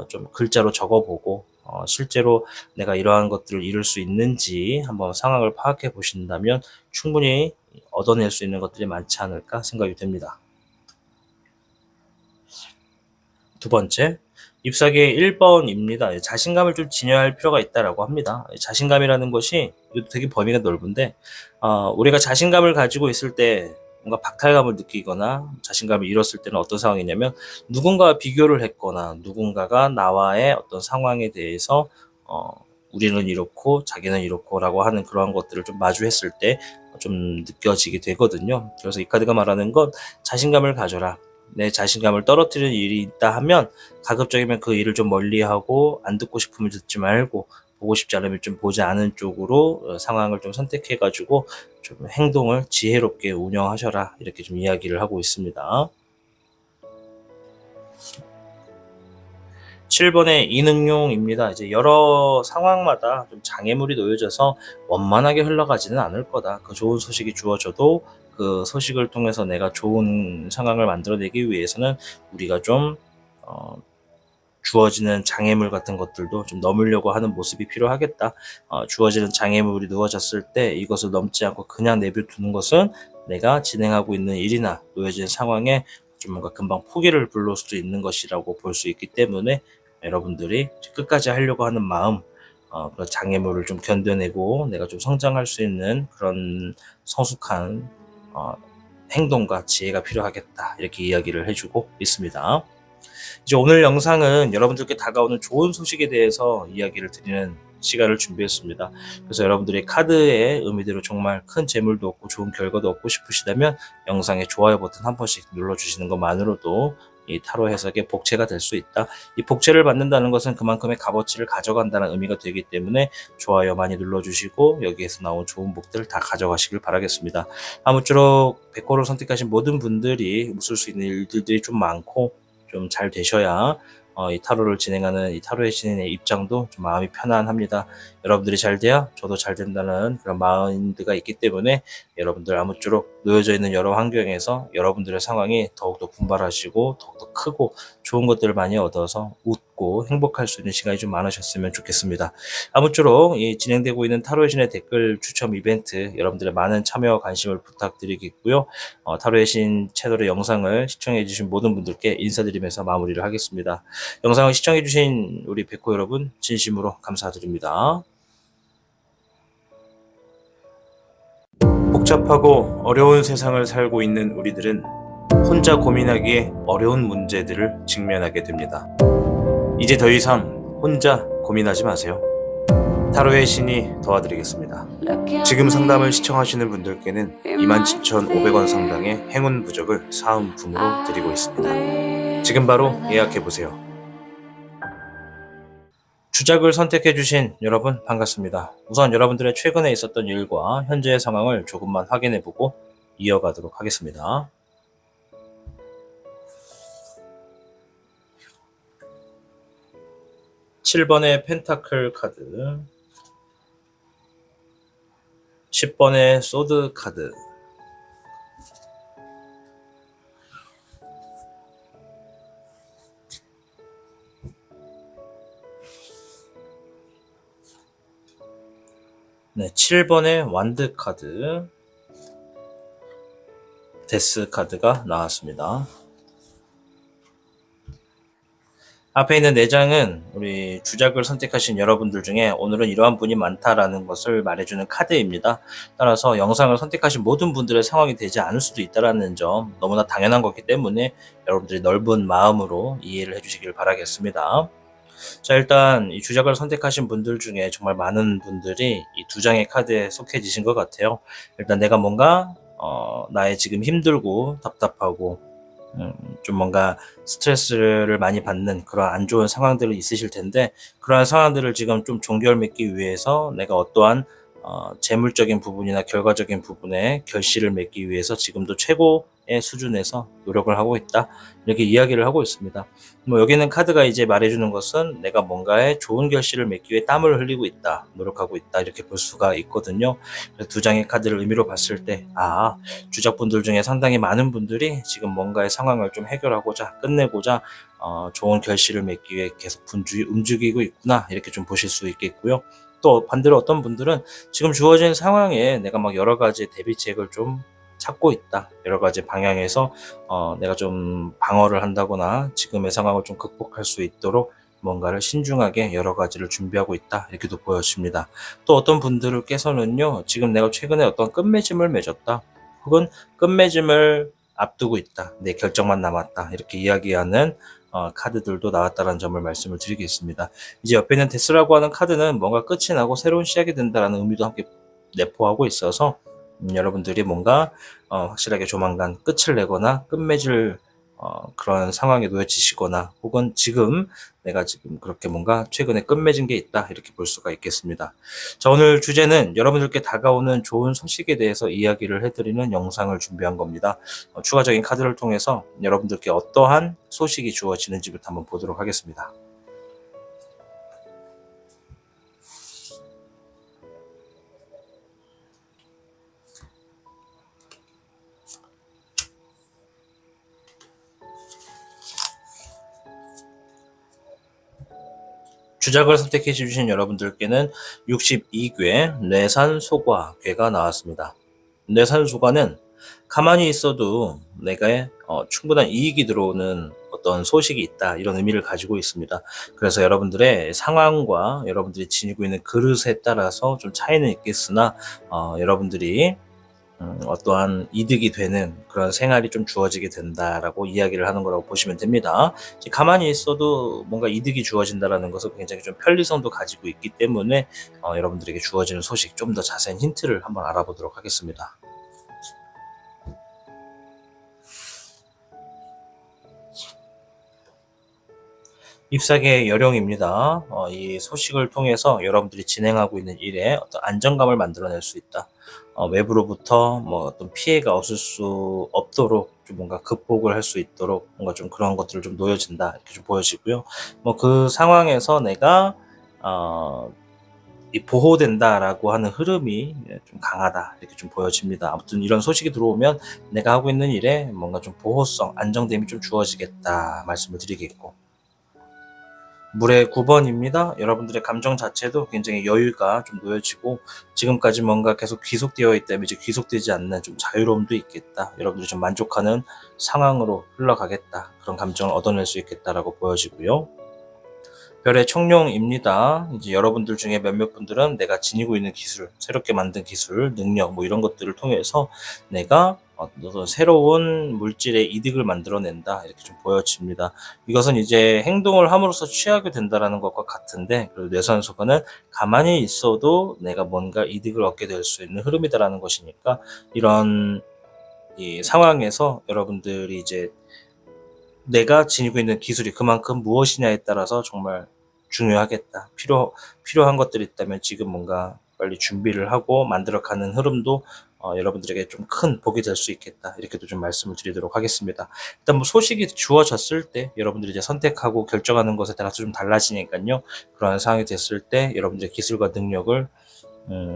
좀 글자로 적어보고 실제로 내가 이러한 것들을 이룰 수 있는지 한번 상황을 파악해 보신다면 충분히 얻어낼 수 있는 것들이 많지 않을까 생각이 됩니다. 두 번째, 잎사귀의 1번입니다. 자신감을 좀 지녀야 할 필요가 있다라고 합니다. 자신감이라는 것이 이것도 되게 범위가 넓은데 우리가 자신감을 가지고 있을 때 뭔가 박탈감을 느끼거나 자신감을 잃었을 때는 어떤 상황이냐면 누군가와 비교를 했거나 누군가가 나와의 어떤 상황에 대해서 우리는 이렇고 자기는 이렇고라고 하는 그러한 것들을 좀 마주했을 때 좀 느껴지게 되거든요. 그래서 이 카드가 말하는 건 자신감을 가져라. 내 자신감을 떨어뜨리는 일이 있다 하면 가급적이면 그 일을 좀 멀리하고 안 듣고 싶으면 듣지 말고 보고 싶지 않으면 좀 보지 않은 쪽으로 상황을 좀 선택해가지고 좀 행동을 지혜롭게 운영하셔라, 이렇게 좀 이야기를 하고 있습니다. 7번의 이능용입니다. 이제 여러 상황마다 좀 장애물이 놓여져서 원만하게 흘러가지는 않을 거다. 그 좋은 소식이 주어져도 그 소식을 통해서 내가 좋은 상황을 만들어내기 위해서는 우리가 좀 주어지는 장애물 같은 것들도 좀 넘으려고 하는 모습이 필요하겠다. 주어지는 장애물이 놓여졌을 때 이것을 넘지 않고 그냥 내버려두는 것은 내가 진행하고 있는 일이나 놓여진 상황에 좀 뭔가 금방 포기를 불러올 수도 있는 것이라고 볼 수 있기 때문에 여러분들이 끝까지 하려고 하는 마음, 그런 장애물을 좀 견뎌내고 내가 좀 성장할 수 있는 그런 성숙한 행동과 지혜가 필요하겠다, 이렇게 이야기를 해주고 있습니다. 이제 오늘 영상은 여러분들께 다가오는 좋은 소식에 대해서 이야기를 드리는 시간을 준비했습니다. 그래서 여러분들의 카드의 의미대로 정말 큰 재물도 얻고 좋은 결과도 얻고 싶으시다면 영상에 좋아요 버튼 한 번씩 눌러주시는 것만으로도 이 타로 해석의 복채가 될 수 있다. 이 복채를 받는다는 것은 그만큼의 값어치를 가져간다는 의미가 되기 때문에 좋아요 많이 눌러주시고 여기에서 나온 좋은 복들 다 가져가시길 바라겠습니다. 아무쪼록 백호를 선택하신 모든 분들이 웃을 수 있는 일들이 좀 많고 좀 잘 되셔야 이 타로를 진행하는 이 타로의 신인의 입장도 좀 마음이 편안합니다. 여러분들이 잘 돼야 저도 잘 된다는 그런 마인드가 있기 때문에 여러분들 아무쪼록 놓여져 있는 여러 환경에서 여러분들의 상황이 더욱더 분발하시고 더욱더 크고 좋은 것들을 많이 얻어서 웃고 행복할 수 있는 시간이 좀 많으셨으면 좋겠습니다. 아무쪼록 이 진행되고 있는 타로의 신의 댓글 추첨 이벤트 여러분들의 많은 참여와 관심을 부탁드리겠고요. 타로의 신 채널의 영상을 시청해주신 모든 분들께 인사드리면서 마무리를 하겠습니다. 영상을 시청해주신 우리 백호 여러분 진심으로 감사드립니다. 복잡하고 어려운 세상을 살고 있는 우리들은 혼자 고민하기에 어려운 문제들을 직면하게 됩니다. 이제 더 이상 혼자 고민하지 마세요. 타로의 신이 도와드리겠습니다. 지금 상담을 시청하시는 분들께는 27,500원 상당의 행운 부적을 사은품으로 드리고 있습니다. 지금 바로 예약해보세요. 주작을 선택해 주신 여러분 반갑습니다. 우선 여러분들의 최근에 있었던 일과 현재의 상황을 조금만 확인해 보고 이어가도록 하겠습니다. 7번의 펜타클 카드, 10번의 소드 카드, 네, 7번의 완드 카드, 데스 카드가 나왔습니다. 앞에 있는 4장은 우리 주작을 선택하신 여러분들 중에 오늘은 이러한 분이 많다라는 것을 말해주는 카드입니다. 따라서 영상을 선택하신 모든 분들의 상황이 되지 않을 수도 있다는 점 너무나 당연한 거기 때문에 여러분들이 넓은 마음으로 이해를 해주시길 바라겠습니다. 자, 일단 이 주작을 선택하신 분들 중에 정말 많은 분들이 이 2장의 카드에 속해지신 것 같아요. 일단 내가 뭔가 나의 지금 힘들고 답답하고 좀 뭔가 스트레스를 많이 받는 그런 안 좋은 상황들이 있으실 텐데, 그러한 상황들을 지금 좀 종결맺기 위해서 내가 어떠한 재물적인 부분이나 결과적인 부분에 결실을 맺기 위해서 지금도 최고의 수준에서 노력을 하고 있다, 이렇게 이야기를 하고 있습니다. 뭐 여기는 카드가 이제 말해주는 것은 내가 뭔가에 좋은 결실을 맺기 위해 땀을 흘리고 있다, 노력하고 있다, 이렇게 볼 수가 있거든요. 그래서 2장의 카드를 의미로 봤을 때 주작분들 중에 상당히 많은 분들이 지금 뭔가의 상황을 좀 해결하고자, 끝내고자 좋은 결실을 맺기 위해 계속 움직이고 있구나, 이렇게 좀 보실 수 있겠고요. 또 반대로 어떤 분들은 지금 주어진 상황에 내가 막 여러 가지 대비책을 좀 찾고 있다, 여러 가지 방향에서 내가 좀 방어를 한다거나 지금의 상황을 좀 극복할 수 있도록 뭔가를 신중하게 여러 가지를 준비하고 있다, 이렇게도 보여집니다. 또 어떤 분들께서는요, 지금 내가 최근에 어떤 끝맺음을 맺었다, 혹은 끝맺음을 앞두고 있다, 내 결정만 남았다, 이렇게 이야기하는 카드들도 나왔다는 점을 말씀을 드리겠습니다. 이제 옆에 있는 데스라고 하는 카드는 뭔가 끝이 나고 새로운 시작이 된다라는 의미도 함께 내포하고 있어서 여러분들이 뭔가 확실하게 조만간 끝을 내거나 끝맺을 그런 상황에 놓여지시거나, 혹은 지금 내가 지금 그렇게 뭔가 최근에 끝맺은 게 있다, 이렇게 볼 수가 있겠습니다. 자, 오늘 주제는 여러분들께 다가오는 좋은 소식에 대해서 이야기를 해드리는 영상을 준비한 겁니다. 추가적인 카드를 통해서 여러분들께 어떠한 소식이 주어지는지부터 한번 보도록 하겠습니다. 주작을 선택해 주신 여러분들께는 62궤 뇌산소과궤가 나왔습니다. 뇌산소과는 가만히 있어도 내가 충분한 이익이 들어오는 어떤 소식이 있다, 이런 의미를 가지고 있습니다. 그래서 여러분들의 상황과 여러분들이 지니고 있는 그릇에 따라서 좀 차이는 있겠으나 여러분들이 어떠한 이득이 되는 그런 생활이 좀 주어지게 된다라고 이야기를 하는 거라고 보시면 됩니다. 가만히 있어도 뭔가 이득이 주어진다라는 것은 굉장히 좀 편리성도 가지고 있기 때문에 여러분들에게 주어지는 소식, 좀 더 자세한 힌트를 한번 알아보도록 하겠습니다. 잎사귀의 여령입니다. 이 소식을 통해서 여러분들이 진행하고 있는 일에 어떤 안정감을 만들어낼 수 있다. 외부로부터 뭐 어떤 피해가 없을 수 없도록 좀 뭔가 극복을 할 수 있도록 뭔가 좀 그런 것들을 좀 놓여진다, 이렇게 좀 보여지고요. 뭐 그 상황에서 내가 이 보호된다라고 하는 흐름이 좀 강하다, 이렇게 좀 보여집니다. 아무튼 이런 소식이 들어오면 내가 하고 있는 일에 뭔가 좀 보호성, 안정됨이 좀 주어지겠다 말씀을 드리겠고, 물의 9번입니다. 여러분들의 감정 자체도 굉장히 여유가 좀 놓여지고, 지금까지 뭔가 계속 귀속되어 있다면 이제 귀속되지 않는 좀 자유로움도 있겠다, 여러분들이 좀 만족하는 상황으로 흘러가겠다, 그런 감정을 얻어낼 수 있겠다라고 보여지고요. 별의 청룡입니다. 이제 여러분들 중에 몇몇 분들은 내가 지니고 있는 기술, 새롭게 만든 기술, 능력, 뭐 이런 것들을 통해서 내가 어떤 새로운 물질의 이득을 만들어낸다, 이렇게 좀 보여집니다. 이것은 이제 행동을 함으로써 취하게 된다라는 것과 같은데, 그리고 뇌산소가는 가만히 있어도 내가 뭔가 이득을 얻게 될 수 있는 흐름이다라는 것이니까, 이런 이 상황에서 여러분들이 이제 내가 지니고 있는 기술이 그만큼 무엇이냐에 따라서 정말 중요하겠다. 필요한 것들이 있다면 지금 뭔가 빨리 준비를 하고 만들어가는 흐름도 여러분들에게 좀 큰 복이 될 수 있겠다. 이렇게도 좀 말씀을 드리도록 하겠습니다. 일단 뭐 소식이 주어졌을 때 여러분들이 이제 선택하고 결정하는 것에 따라서 좀 달라지니까요. 그러한 상황이 됐을 때 여러분들의 기술과 능력을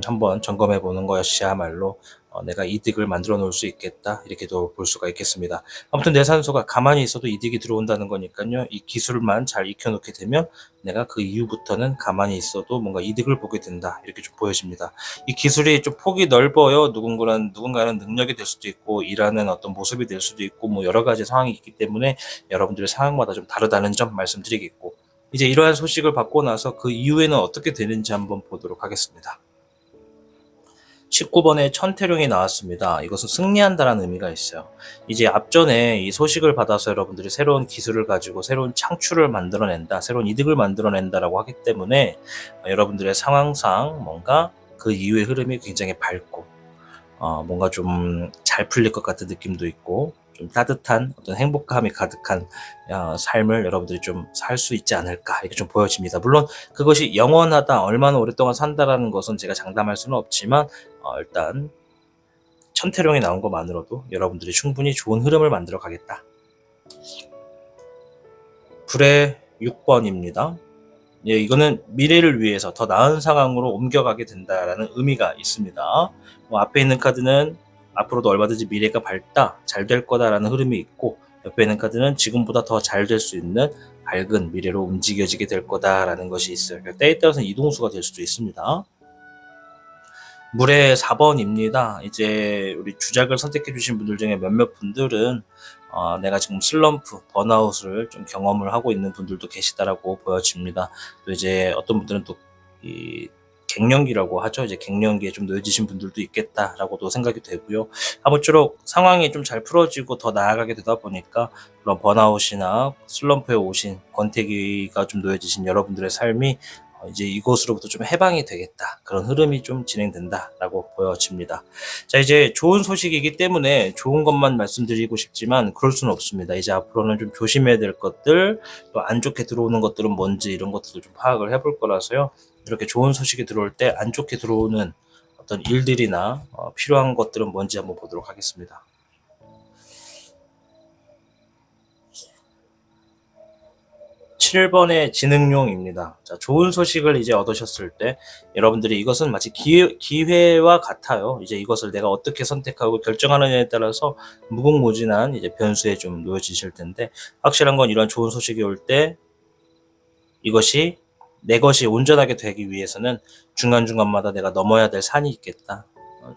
한번 점검해 보는 것이야말로 내가 이득을 만들어 놓을 수 있겠다. 이렇게도 볼 수가 있겠습니다. 아무튼 내 산소가 가만히 있어도 이득이 들어온다는 거니까요. 이 기술만 잘 익혀놓게 되면 내가 그 이후부터는 가만히 있어도 뭔가 이득을 보게 된다. 이렇게 좀 보여집니다. 이 기술이 좀 폭이 넓어요. 누군가는 능력이 될 수도 있고 일하는 어떤 모습이 될 수도 있고 뭐 여러 가지 상황이 있기 때문에 여러분들의 상황마다 좀 다르다는 점 말씀드리겠고, 이제 이러한 소식을 받고 나서 그 이후에는 어떻게 되는지 한번 보도록 하겠습니다. 19번에 천태룡이 나왔습니다. 이것은 승리한다라는 의미가 있어요. 이제 앞전에 이 소식을 받아서 여러분들이 새로운 기술을 가지고 새로운 창출을 만들어낸다, 새로운 이득을 만들어낸다라고 하기 때문에 여러분들의 상황상 뭔가 그 이후의 흐름이 굉장히 밝고 뭔가 좀 잘 풀릴 것 같은 느낌도 있고 좀 따뜻한 어떤 행복감이 가득한 삶을 여러분들이 좀 살 수 있지 않을까 이렇게 좀 보여집니다. 물론 그것이 영원하다, 얼마나 오랫동안 산다라는 것은 제가 장담할 수는 없지만 일단 천태룡이 나온 것만으로도 여러분들이 충분히 좋은 흐름을 만들어 가겠다. 불의 6번입니다. 예, 이거는 미래를 위해서 더 나은 상황으로 옮겨가게 된다라는 의미가 있습니다. 뭐 앞에 있는 카드는 앞으로도 얼마든지 미래가 밝다, 잘 될 거다라는 흐름이 있고, 옆에 있는 카드는 지금보다 더 잘 될 수 있는 밝은 미래로 움직여지게 될 거다라는 것이 있어요. 그러니까 때에 따라서는 이동수가 될 수도 있습니다. 물의 4번입니다. 이제 우리 주작을 선택해 주신 분들 중에 몇몇 분들은 내가 지금 슬럼프, 번아웃을 좀 경험을 하고 있는 분들도 계시다라고 보여집니다. 또 이제 어떤 분들은 또 이 갱년기라고 하죠. 이제 갱년기에 좀 놓여지신 분들도 있겠다라고도 생각이 되고요. 아무쪼록 상황이 좀 잘 풀어지고 더 나아가게 되다 보니까 그런 번아웃이나 슬럼프에 오신 권태기가 좀 놓여지신 여러분들의 삶이 이제 이것으로부터 좀 해방이 되겠다, 그런 흐름이 좀 진행된다라고 보여집니다. 자, 이제 좋은 소식이기 때문에 좋은 것만 말씀드리고 싶지만 그럴 수는 없습니다. 이제 앞으로는 좀 조심해야 될 것들, 또 안 좋게 들어오는 것들은 뭔지 이런 것들도 좀 파악을 해볼 거라서요. 이렇게 좋은 소식이 들어올 때 안 좋게 들어오는 어떤 일들이나 필요한 것들은 뭔지 한번 보도록 하겠습니다. 7번의 지능용입니다. 자, 좋은 소식을 이제 얻으셨을 때 여러분들이 이것은 마치 기회와 같아요. 이제 이것을 내가 어떻게 선택하고 결정하느냐에 따라서 무궁무진한 이제 변수에 좀 놓여지실 텐데, 확실한 건 이런 좋은 소식이 올 때 이것이 내 것이 온전하게 되기 위해서는 중간중간마다 내가 넘어야 될 산이 있겠다.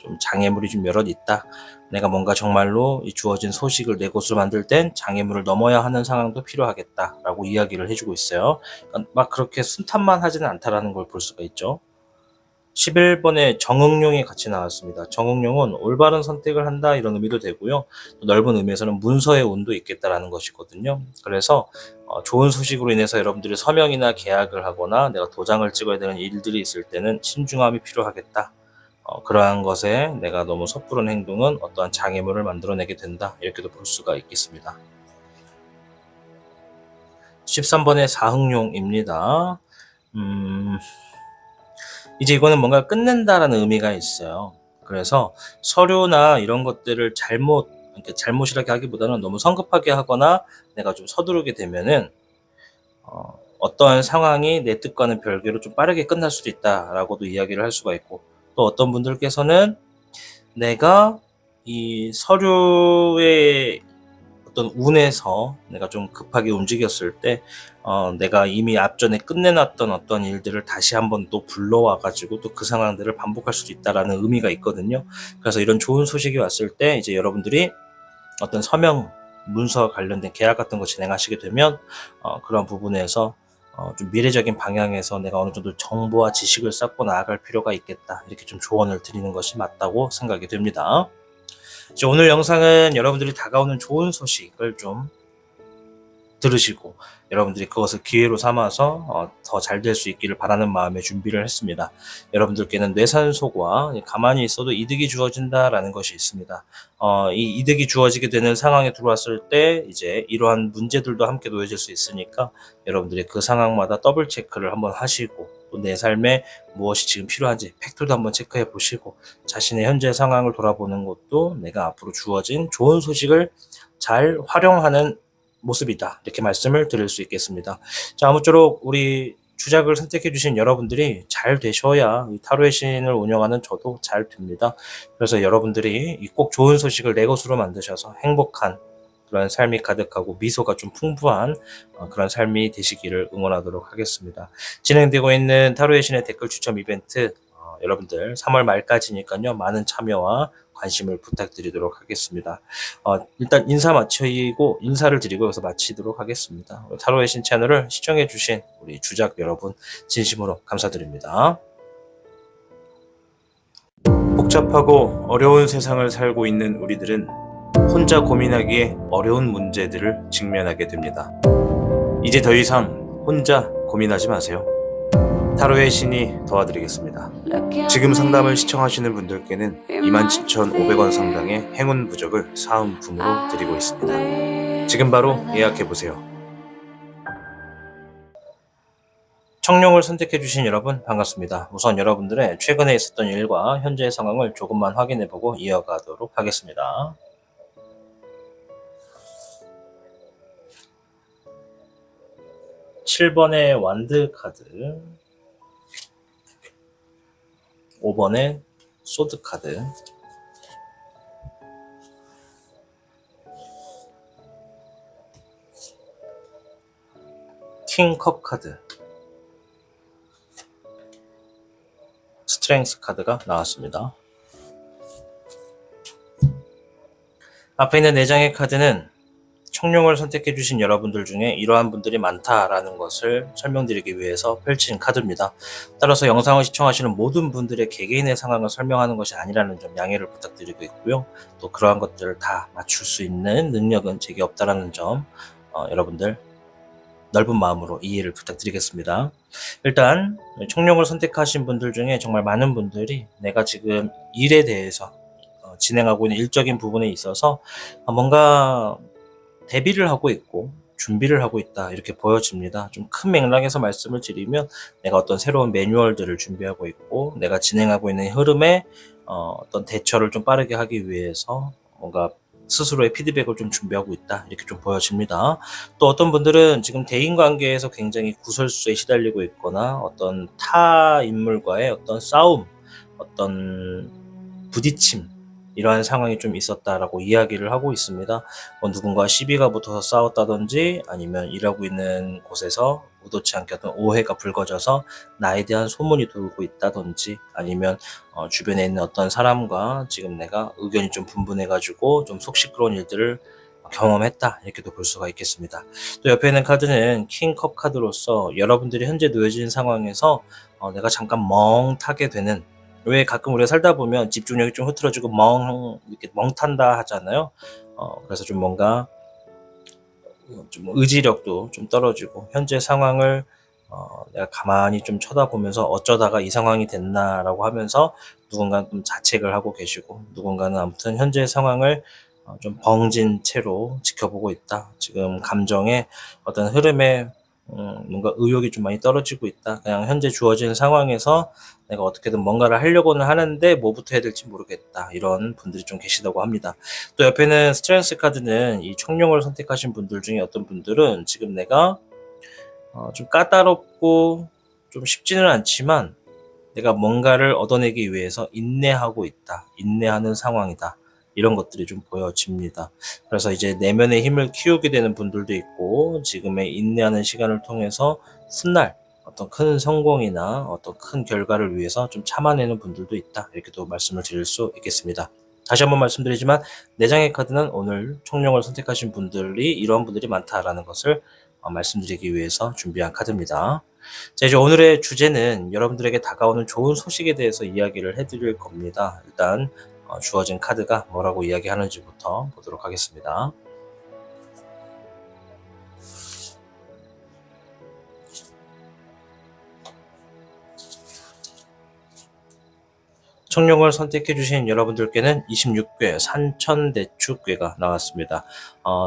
좀 장애물이 좀 여럿 있다. 내가 뭔가 정말로 이 주어진 소식을 내 것으로 만들 땐 장애물을 넘어야 하는 상황도 필요하겠다라고 이야기를 해주고 있어요. 그러니까 막 그렇게 순탄만 하지는 않다라는 걸 볼 수가 있죠. 11번에 정응용이 같이 나왔습니다. 정응용은 올바른 선택을 한다 이런 의미도 되고요. 또 넓은 의미에서는 문서의 운도 있겠다라는 것이거든요. 그래서 좋은 소식으로 인해서 여러분들이 서명이나 계약을 하거나 내가 도장을 찍어야 되는 일들이 있을 때는 신중함이 필요하겠다. 그러한 것에 내가 너무 섣부른 행동은 어떠한 장애물을 만들어내게 된다. 이렇게도 볼 수가 있겠습니다. 13번의 사흥용입니다. 이제 이거는 뭔가 끝낸다라는 의미가 있어요. 그래서 서류나 이런 것들을 잘못이라고 하기보다는 너무 성급하게 하거나 내가 좀 서두르게 되면은 어떠한 상황이 내 뜻과는 별개로 좀 빠르게 끝날 수도 있다라고도 이야기를 할 수가 있고, 또 어떤 분들께서는 내가 이 서류의 어떤 운에서 내가 좀 급하게 움직였을 때 내가 이미 앞전에 끝내놨던 어떤 일들을 다시 한번 또 불러와가지고 또 그 상황들을 반복할 수도 있다라는 의미가 있거든요. 그래서 이런 좋은 소식이 왔을 때 이제 여러분들이 어떤 서명 문서와 관련된 계약 같은 거 진행하시게 되면 그런 부분에서 좀 미래적인 방향에서 내가 어느 정도 정보와 지식을 쌓고 나아갈 필요가 있겠다, 이렇게 좀 조언을 드리는 것이 맞다고 생각이 됩니다. 이제 오늘 영상은 여러분들이 다가오는 좋은 소식을 좀 들으시고 여러분들이 그것을 기회로 삼아서 더 잘 될 수 있기를 바라는 마음에 준비를 했습니다. 여러분들께는 뇌산소과 가만히 있어도 이득이 주어진다라는 것이 있습니다. 이 이득이 주어지게 되는 상황에 들어왔을 때 이제 이러한 문제들도 함께 놓여질 수 있으니까 여러분들이 그 상황마다 더블 체크를 한번 하시고 또 내 삶에 무엇이 지금 필요한지 팩토도 한번 체크해 보시고 자신의 현재 상황을 돌아보는 것도 내가 앞으로 주어진 좋은 소식을 잘 활용하는 모습이다. 이렇게 말씀을 드릴 수 있겠습니다. 자, 아무쪼록 우리 주작을 선택해 주신 여러분들이 잘 되셔야 이 타로의 신을 운영하는 저도 잘 됩니다. 그래서 여러분들이 꼭 좋은 소식을 내 것으로 만드셔서 행복한 그런 삶이 가득하고 미소가 좀 풍부한 그런 삶이 되시기를 응원하도록 하겠습니다. 진행되고 있는 타로의 신의 댓글 추첨 이벤트 여러분들 3월 말까지니까요. 많은 참여와 관심을 부탁드리도록 하겠습니다. 일단 인사를 드리고 여기서 마치도록 하겠습니다. 타로의 신 채널을 시청해주신 우리 주작 여러분 진심으로 감사드립니다. 복잡하고 어려운 세상을 살고 있는 우리들은 혼자 고민하기에 어려운 문제들을 직면하게 됩니다. 이제 더 이상 혼자 고민하지 마세요. 타로의 신이 도와드리겠습니다. 지금 상담을 시청하시는 분들께는 27,500원 상당의 행운 부적을 사은품으로 드리고 있습니다. 지금 바로 예약해보세요. 청룡을 선택해주신 여러분 반갑습니다. 우선 여러분들의 최근에 있었던 일과 현재의 상황을 조금만 확인해보고 이어가도록 하겠습니다. 7번의 완드 카드, 5번의 소드 카드, 킹컵 카드, 스트렝스 카드가 나왔습니다. 앞에 있는 4장의 카드는 청룡을 선택해주신 여러분들 중에 이러한 분들이 많다라는 것을 설명드리기 위해서 펼친 카드입니다. 따라서 영상을 시청하시는 모든 분들의 개개인의 상황을 설명하는 것이 아니라는 점 양해를 부탁드리고 있고요. 또 그러한 것들을 다 맞출 수 있는 능력은 제게 없다라는 점 여러분들 넓은 마음으로 이해를 부탁드리겠습니다. 일단 청룡을 선택하신 분들 중에 정말 많은 분들이 내가 지금 일에 대해서 진행하고 있는 일적인 부분에 있어서 뭔가 대비를 하고 있고 준비를 하고 있다 이렇게 보여집니다. 좀 큰 맥락에서 말씀을 드리면 내가 어떤 새로운 매뉴얼들을 준비하고 있고 내가 진행하고 있는 흐름에 어떤 대처를 좀 빠르게 하기 위해서 뭔가 스스로의 피드백을 좀 준비하고 있다 이렇게 좀 보여집니다. 또 어떤 분들은 지금 대인관계에서 굉장히 구설수에 시달리고 있거나 어떤 타 인물과의 어떤 싸움, 어떤 부딪힘 이러한 상황이 좀 있었다라고 이야기를 하고 있습니다. 누군가 시비가 붙어서 싸웠다든지 아니면 일하고 있는 곳에서 의도치 않게 어떤 오해가 불거져서 나에 대한 소문이 돌고 있다든지 아니면 주변에 있는 어떤 사람과 지금 내가 의견이 좀 분분해가지고 좀 속 시끄러운 일들을 경험했다 이렇게도 볼 수가 있겠습니다. 또 옆에 있는 카드는 킹컵 카드로서 여러분들이 현재 놓여진 상황에서 내가 잠깐 멍 타게 되는 왜 가끔 우리가 살다 보면 집중력이 좀 흐트러지고 이렇게 멍탄다 하잖아요. 그래서 좀 뭔가 좀 의지력도 좀 떨어지고 현재 상황을 내가 가만히 좀 쳐다보면서 어쩌다가 이 상황이 됐나라고 하면서 누군가는 좀 자책을 하고 계시고 누군가는 아무튼 현재 상황을 좀 벙진 채로 지켜보고 있다. 지금 감정의 어떤 흐름에 뭔가 의욕이 좀 많이 떨어지고 있다. 그냥 현재 주어진 상황에서 내가 어떻게든 뭔가를 하려고는 하는데 뭐부터 해야 될지 모르겠다. 이런 분들이 좀 계시다고 합니다. 또 옆에는 스트렝스 카드는 이 청룡을 선택하신 분들 중에 어떤 분들은 지금 내가 좀 까다롭고 좀 쉽지는 않지만 내가 뭔가를 얻어내기 위해서 인내하고 있다. 인내하는 상황이다. 이런 것들이 좀 보여집니다. 그래서 이제 내면의 힘을 키우게 되는 분들도 있고 지금의 인내하는 시간을 통해서 훗날 어떤 큰 성공이나 어떤 큰 결과를 위해서 좀 참아내는 분들도 있다. 이렇게도 말씀을 드릴 수 있겠습니다. 다시 한번 말씀드리지만 4장의 카드는 오늘 청룡을 선택하신 분들이 이러한 분들이 많다라는 것을 말씀드리기 위해서 준비한 카드입니다. 자, 이제 오늘의 주제는 여러분들에게 다가오는 좋은 소식에 대해서 이야기를 해드릴 겁니다. 일단 주어진 카드가 뭐라고 이야기하는지부터 보도록 하겠습니다. 청룡을 선택해 주신 여러분들께는 26괴 산천대축괴가 나왔습니다.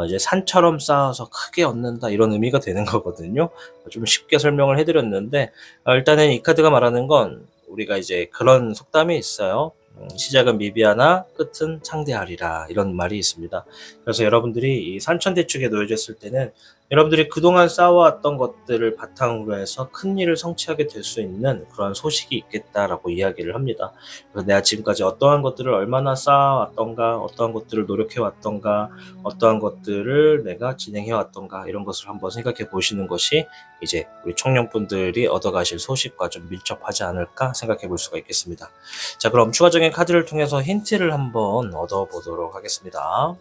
이제 산처럼 쌓아서 크게 얻는다 이런 의미가 되는 거거든요. 좀 쉽게 설명을 해드렸는데 일단은 이 카드가 말하는 건 우리가 이제 그런 속담이 있어요. 시작은 미비하나 끝은 창대하리라 이런 말이 있습니다. 그래서 여러분들이 이 산천대축에 놓여졌을 때는 여러분들이 그동안 쌓아왔던 것들을 바탕으로 해서 큰 일을 성취하게 될 수 있는 그런 소식이 있겠다라고 이야기를 합니다. 그래서 내가 지금까지 어떠한 것들을 얼마나 쌓아왔던가, 어떠한 것들을 노력해왔던가, 어떠한 것들을 내가 진행해왔던가 이런 것을 한번 생각해 보시는 것이 이제 우리 청년분들이 얻어가실 소식과 좀 밀접하지 않을까 생각해 볼 수가 있겠습니다. 자, 그럼 추가적인 카드를 통해서 힌트를 한번 얻어보도록 하겠습니다.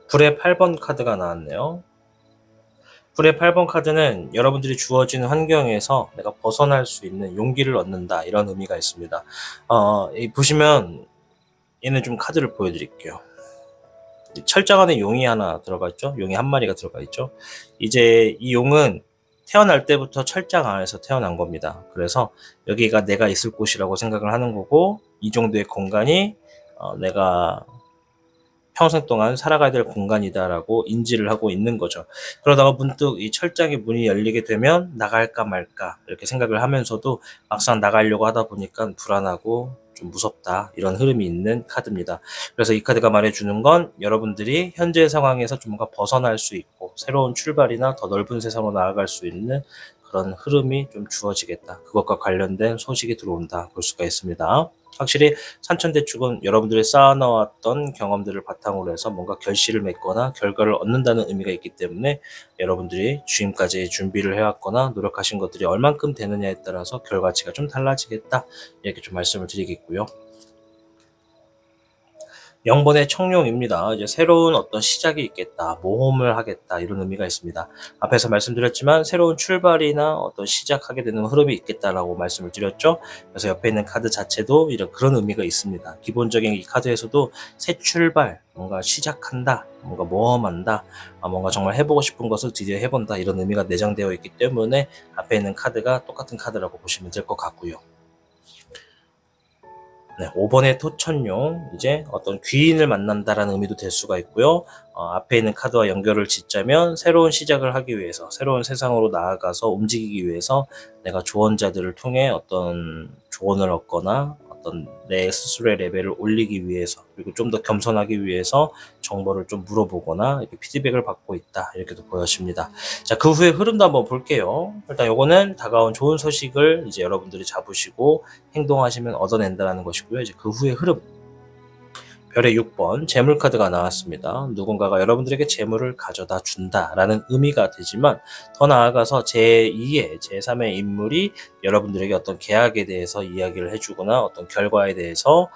불의 8번 카드가 나왔네요. 불의 8번 카드는 여러분들이 주어진 환경에서 내가 벗어날 수 있는 용기를 얻는다 이런 의미가 있습니다. 보시면 얘는 좀 카드를 보여드릴게요. 철장 안에 용이 하나 들어가 있죠. 용이 한 마리가 들어가 있죠. 이제 이 용은 태어날 때부터 철장 안에서 태어난 겁니다. 그래서 여기가 내가 있을 곳이라고 생각을 하는 거고 이 정도의 공간이 내가 평생 동안 살아가야 될 공간이다라고 인지를 하고 있는 거죠. 그러다가 문득 이 철장의 문이 열리게 되면 나갈까 말까 이렇게 생각을 하면서도 막상 나가려고 하다 보니까 불안하고 좀 무섭다 이런 흐름이 있는 카드입니다. 그래서 이 카드가 말해주는 건 여러분들이 현재 상황에서 좀 뭔가 벗어날 수 있고 새로운 출발이나 더 넓은 세상으로 나아갈 수 있는 그런 흐름이 좀 주어지겠다. 그것과 관련된 소식이 들어온다 볼 수가 있습니다. 확실히 산천대축은 여러분들이 쌓아놓았던 경험들을 바탕으로 해서 뭔가 결실을 맺거나 결과를 얻는다는 의미가 있기 때문에 여러분들이 지금까지 준비를 해왔거나 노력하신 것들이 얼만큼 되느냐에 따라서 결과치가 좀 달라지겠다 이렇게 좀 말씀을 드리겠고요. 0번의 청룡입니다. 이제 새로운 어떤 시작이 있겠다, 모험을 하겠다 이런 의미가 있습니다. 앞에서 말씀드렸지만 새로운 출발이나 어떤 시작하게 되는 흐름이 있겠다라고 말씀을 드렸죠. 그래서 옆에 있는 카드 자체도 이런 그런 의미가 있습니다. 기본적인 이 카드에서도 새 출발, 뭔가 시작한다, 뭔가 모험한다, 뭔가 정말 해보고 싶은 것을 드디어 해본다 이런 의미가 내장되어 있기 때문에 앞에 있는 카드가 똑같은 카드라고 보시면 될 것 같고요. 네, 5번의 토천용, 이제 어떤 귀인을 만난다라는 의미도 될 수가 있고요. 앞에 있는 카드와 연결을 짓자면 새로운 시작을 하기 위해서, 새로운 세상으로 나아가서 움직이기 위해서 내가 조언자들을 통해 어떤 조언을 얻거나 어떤 내 스스로의 레벨을 올리기 위해서, 그리고 좀 더 겸손하기 위해서 정보를 좀 물어보거나 이렇게 피드백을 받고 있다 이렇게도 보여집니다. 자, 그 후에 흐름도 한번 볼게요. 일단 요거는 다가온 좋은 소식을 이제 여러분들이 잡으시고 행동하시면 얻어낸다는 것이고요. 이제 그 후의 흐름, 별의 6번 재물 카드가 나왔습니다. 누군가가 여러분들에게 재물을 가져다 준다라는 의미가 되지만 더 나아가서 제2의 제3의 인물이 여러분들에게 어떤 계약에 대해서 이야기를 해주거나 어떤 결과에 대해서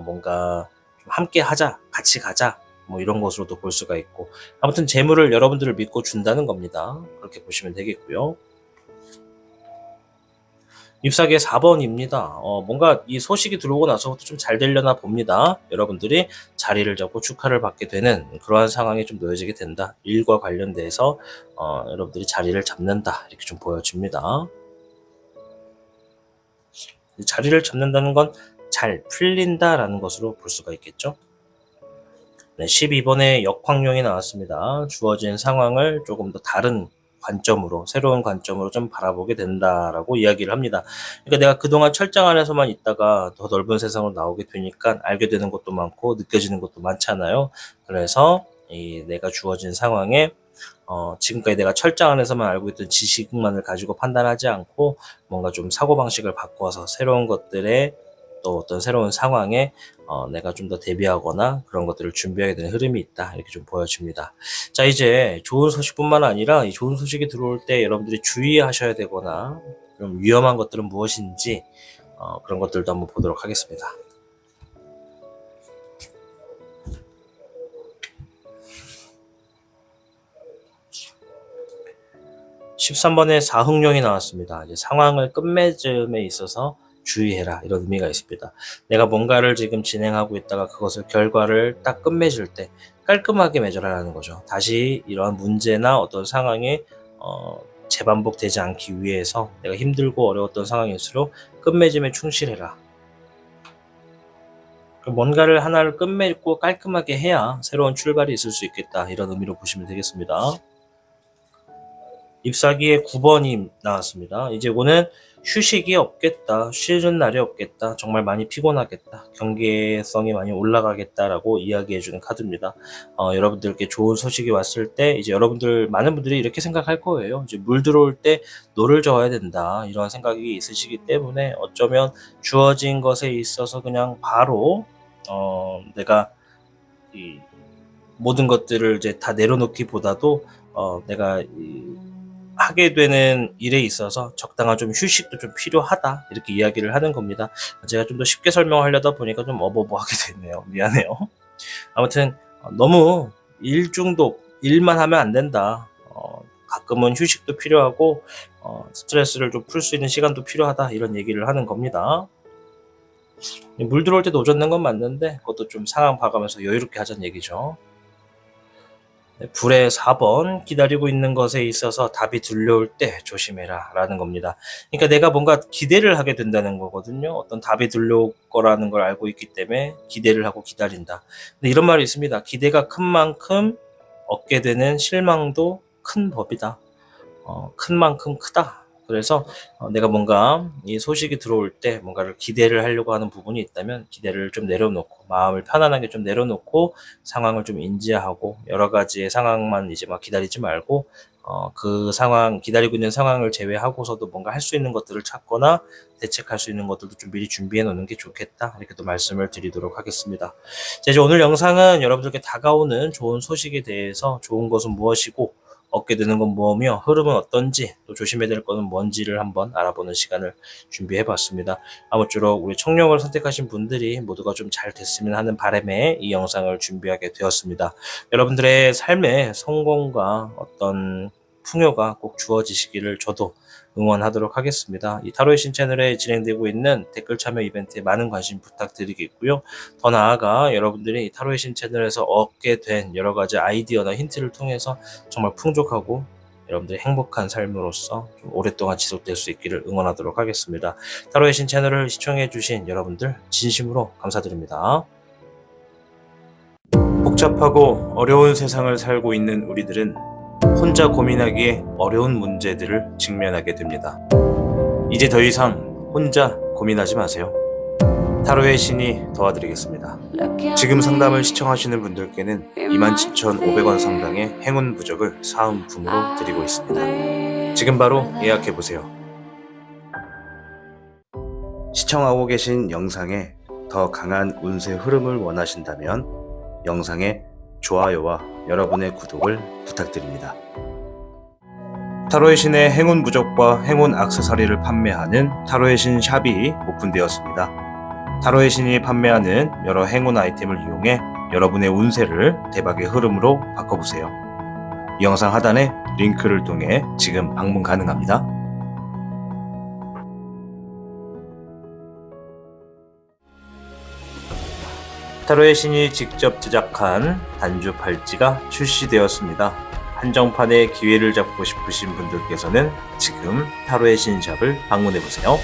뭔가 좀 함께 하자, 같이 가자 뭐 이런 것으로도 볼 수가 있고, 아무튼 재물을 여러분들을 믿고 준다는 겁니다. 그렇게 보시면 되겠고요. 잎사귀의 4번입니다. 뭔가 이 소식이 들어오고 나서부터 좀 잘 되려나 봅니다. 여러분들이 자리를 잡고 축하를 받게 되는 그러한 상황에 좀 놓여지게 된다. 일과 관련돼서 여러분들이 자리를 잡는다 이렇게 좀 보여집니다. 자리를 잡는다는 건 잘 풀린다라는 것으로 볼 수가 있겠죠. 네, 12번의 역황용이 나왔습니다. 주어진 상황을 조금 더 다른 관점으로, 새로운 관점으로 좀 바라보게 된다라고 이야기를 합니다. 그러니까 내가 그동안 철장 안에서만 있다가 더 넓은 세상으로 나오게 되니까 알게 되는 것도 많고 느껴지는 것도 많잖아요. 그래서 이 내가 주어진 상황에 지금까지 내가 철장 안에서만 알고 있던 지식만을 가지고 판단하지 않고 뭔가 좀 사고방식을 바꿔서 새로운 것들에 또 어떤 새로운 상황에 내가 좀 더 대비하거나 그런 것들을 준비하게 되는 흐름이 있다 이렇게 좀 보여집니다. 자, 이제 좋은 소식뿐만 아니라 이 좋은 소식이 들어올 때 여러분들이 주의하셔야 되거나 좀 위험한 것들은 무엇인지 그런 것들도 한번 보도록 하겠습니다. 13번에 사흥룡이 나왔습니다. 이제 상황을 끝맺음에 있어서 주의해라 이런 의미가 있습니다. 내가 뭔가를 지금 진행하고 있다가 그것을 결과를 딱 끝맺을 때 깔끔하게 맺어라라는 거죠. 다시 이러한 문제나 어떤 상황에 재반복되지 않기 위해서 내가 힘들고 어려웠던 상황일수록 끝맺음에 충실해라. 뭔가를 하나를 끝맺고 깔끔하게 해야 새로운 출발이 있을 수 있겠다. 이런 의미로 보시면 되겠습니다. 잎사귀에 9번이 나왔습니다. 이제 오는 휴식이 없겠다. 쉬는 날이 없겠다. 정말 많이 피곤하겠다. 경계성이 많이 올라가겠다라고 이야기해주는 카드입니다. 여러분들께 좋은 소식이 왔을 때 이제 많은 분들이 이렇게 생각할 거예요. 이제 물 들어올 때 노를 저어야 된다. 이런 생각이 있으시기 때문에 어쩌면 주어진 것에 있어서 그냥 바로 내가 이 모든 것들을 이제 다 내려놓기보다도 내가 하게 되는 일에 있어서 적당한 좀 휴식도 좀 필요하다 이렇게 이야기를 하는 겁니다. 제가 좀 더 쉽게 설명하려다 보니까 좀 어버버하게 됐네요. 미안해요. 아무튼 너무 일 중독, 일만 하면 안 된다. 가끔은 휴식도 필요하고 스트레스를 좀 풀 수 있는 시간도 필요하다 이런 얘기를 하는 겁니다. 물 들어올 때 노젓는 건 맞는데 그것도 좀 상황 봐가면서 여유롭게 하자는 얘기죠. 불의 4번 기다리고 있는 것에 있어서 답이 들려올 때 조심해라 라는 겁니다. 그러니까 내가 뭔가 기대를 하게 된다는 거거든요. 어떤 답이 들려올 거라는 걸 알고 있기 때문에 기대를 하고 기다린다. 근데 이런 말이 있습니다. 기대가 큰 만큼 얻게 되는 실망도 큰 법이다. 큰 만큼 크다. 그래서 내가 뭔가 이 소식이 들어올 때 뭔가를 기대를 하려고 하는 부분이 있다면 기대를 좀 내려놓고 마음을 편안하게 좀 내려놓고 상황을 좀 인지하고 여러 가지의 상황만 이제 막 기다리지 말고 그 상황 기다리고 있는 상황을 제외하고서도 뭔가 할 수 있는 것들을 찾거나 대책할 수 있는 것들도 좀 미리 준비해 놓는 게 좋겠다 이렇게 또 말씀을 드리도록 하겠습니다. 자, 이제 오늘 영상은 여러분들께 다가오는 좋은 소식에 대해서 좋은 것은 무엇이고 얻게 되는 건 뭐며 흐름은 어떤지 또 조심해야 될 거는 뭔지를 한번 알아보는 시간을 준비해 봤습니다. 아무쪼록 우리 청룡을 선택하신 분들이 모두가 좀 잘 됐으면 하는 바람에 이 영상을 준비하게 되었습니다. 여러분들의 삶에 성공과 어떤 풍요가 꼭 주어지시기를 저도 응원하도록 하겠습니다. 이 타로의 신 채널에 진행되고 있는 댓글 참여 이벤트에 많은 관심 부탁드리겠고요. 더 나아가 여러분들이 타로의 신 채널에서 얻게 된 여러 가지 아이디어나 힌트를 통해서 정말 풍족하고 여러분들이 행복한 삶으로서 좀 오랫동안 지속될 수 있기를 응원하도록 하겠습니다. 타로의 신 채널을 시청해 주신 여러분들 진심으로 감사드립니다. 복잡하고 어려운 세상을 살고 있는 우리들은 혼자 고민하기에 어려운 문제들을 직면하게 됩니다. 이제 더 이상 혼자 고민하지 마세요. 타로의 신이 도와드리겠습니다. 지금 상담을 시청하시는 분들께는 27,500원 상당의 행운 부적을 사은품으로 드리고 있습니다. 지금 바로 예약해보세요. 시청하고 계신 영상에 더 강한 운세 흐름을 원하신다면 영상에 좋아요와 여러분의 구독을 부탁드립니다. 타로의 신의 행운 부적과 행운 액세서리를 판매하는 타로의 신 샵이 오픈되었습니다. 타로의 신이 판매하는 여러 행운 아이템을 이용해 여러분의 운세를 대박의 흐름으로 바꿔보세요. 이 영상 하단에 링크를 통해 지금 방문 가능합니다. 타로의 신이 직접 제작한 단주 팔찌가 출시되었습니다. 한정판의 기회를 잡고 싶으신 분들께서는 지금 타로의 신샵을 방문해보세요.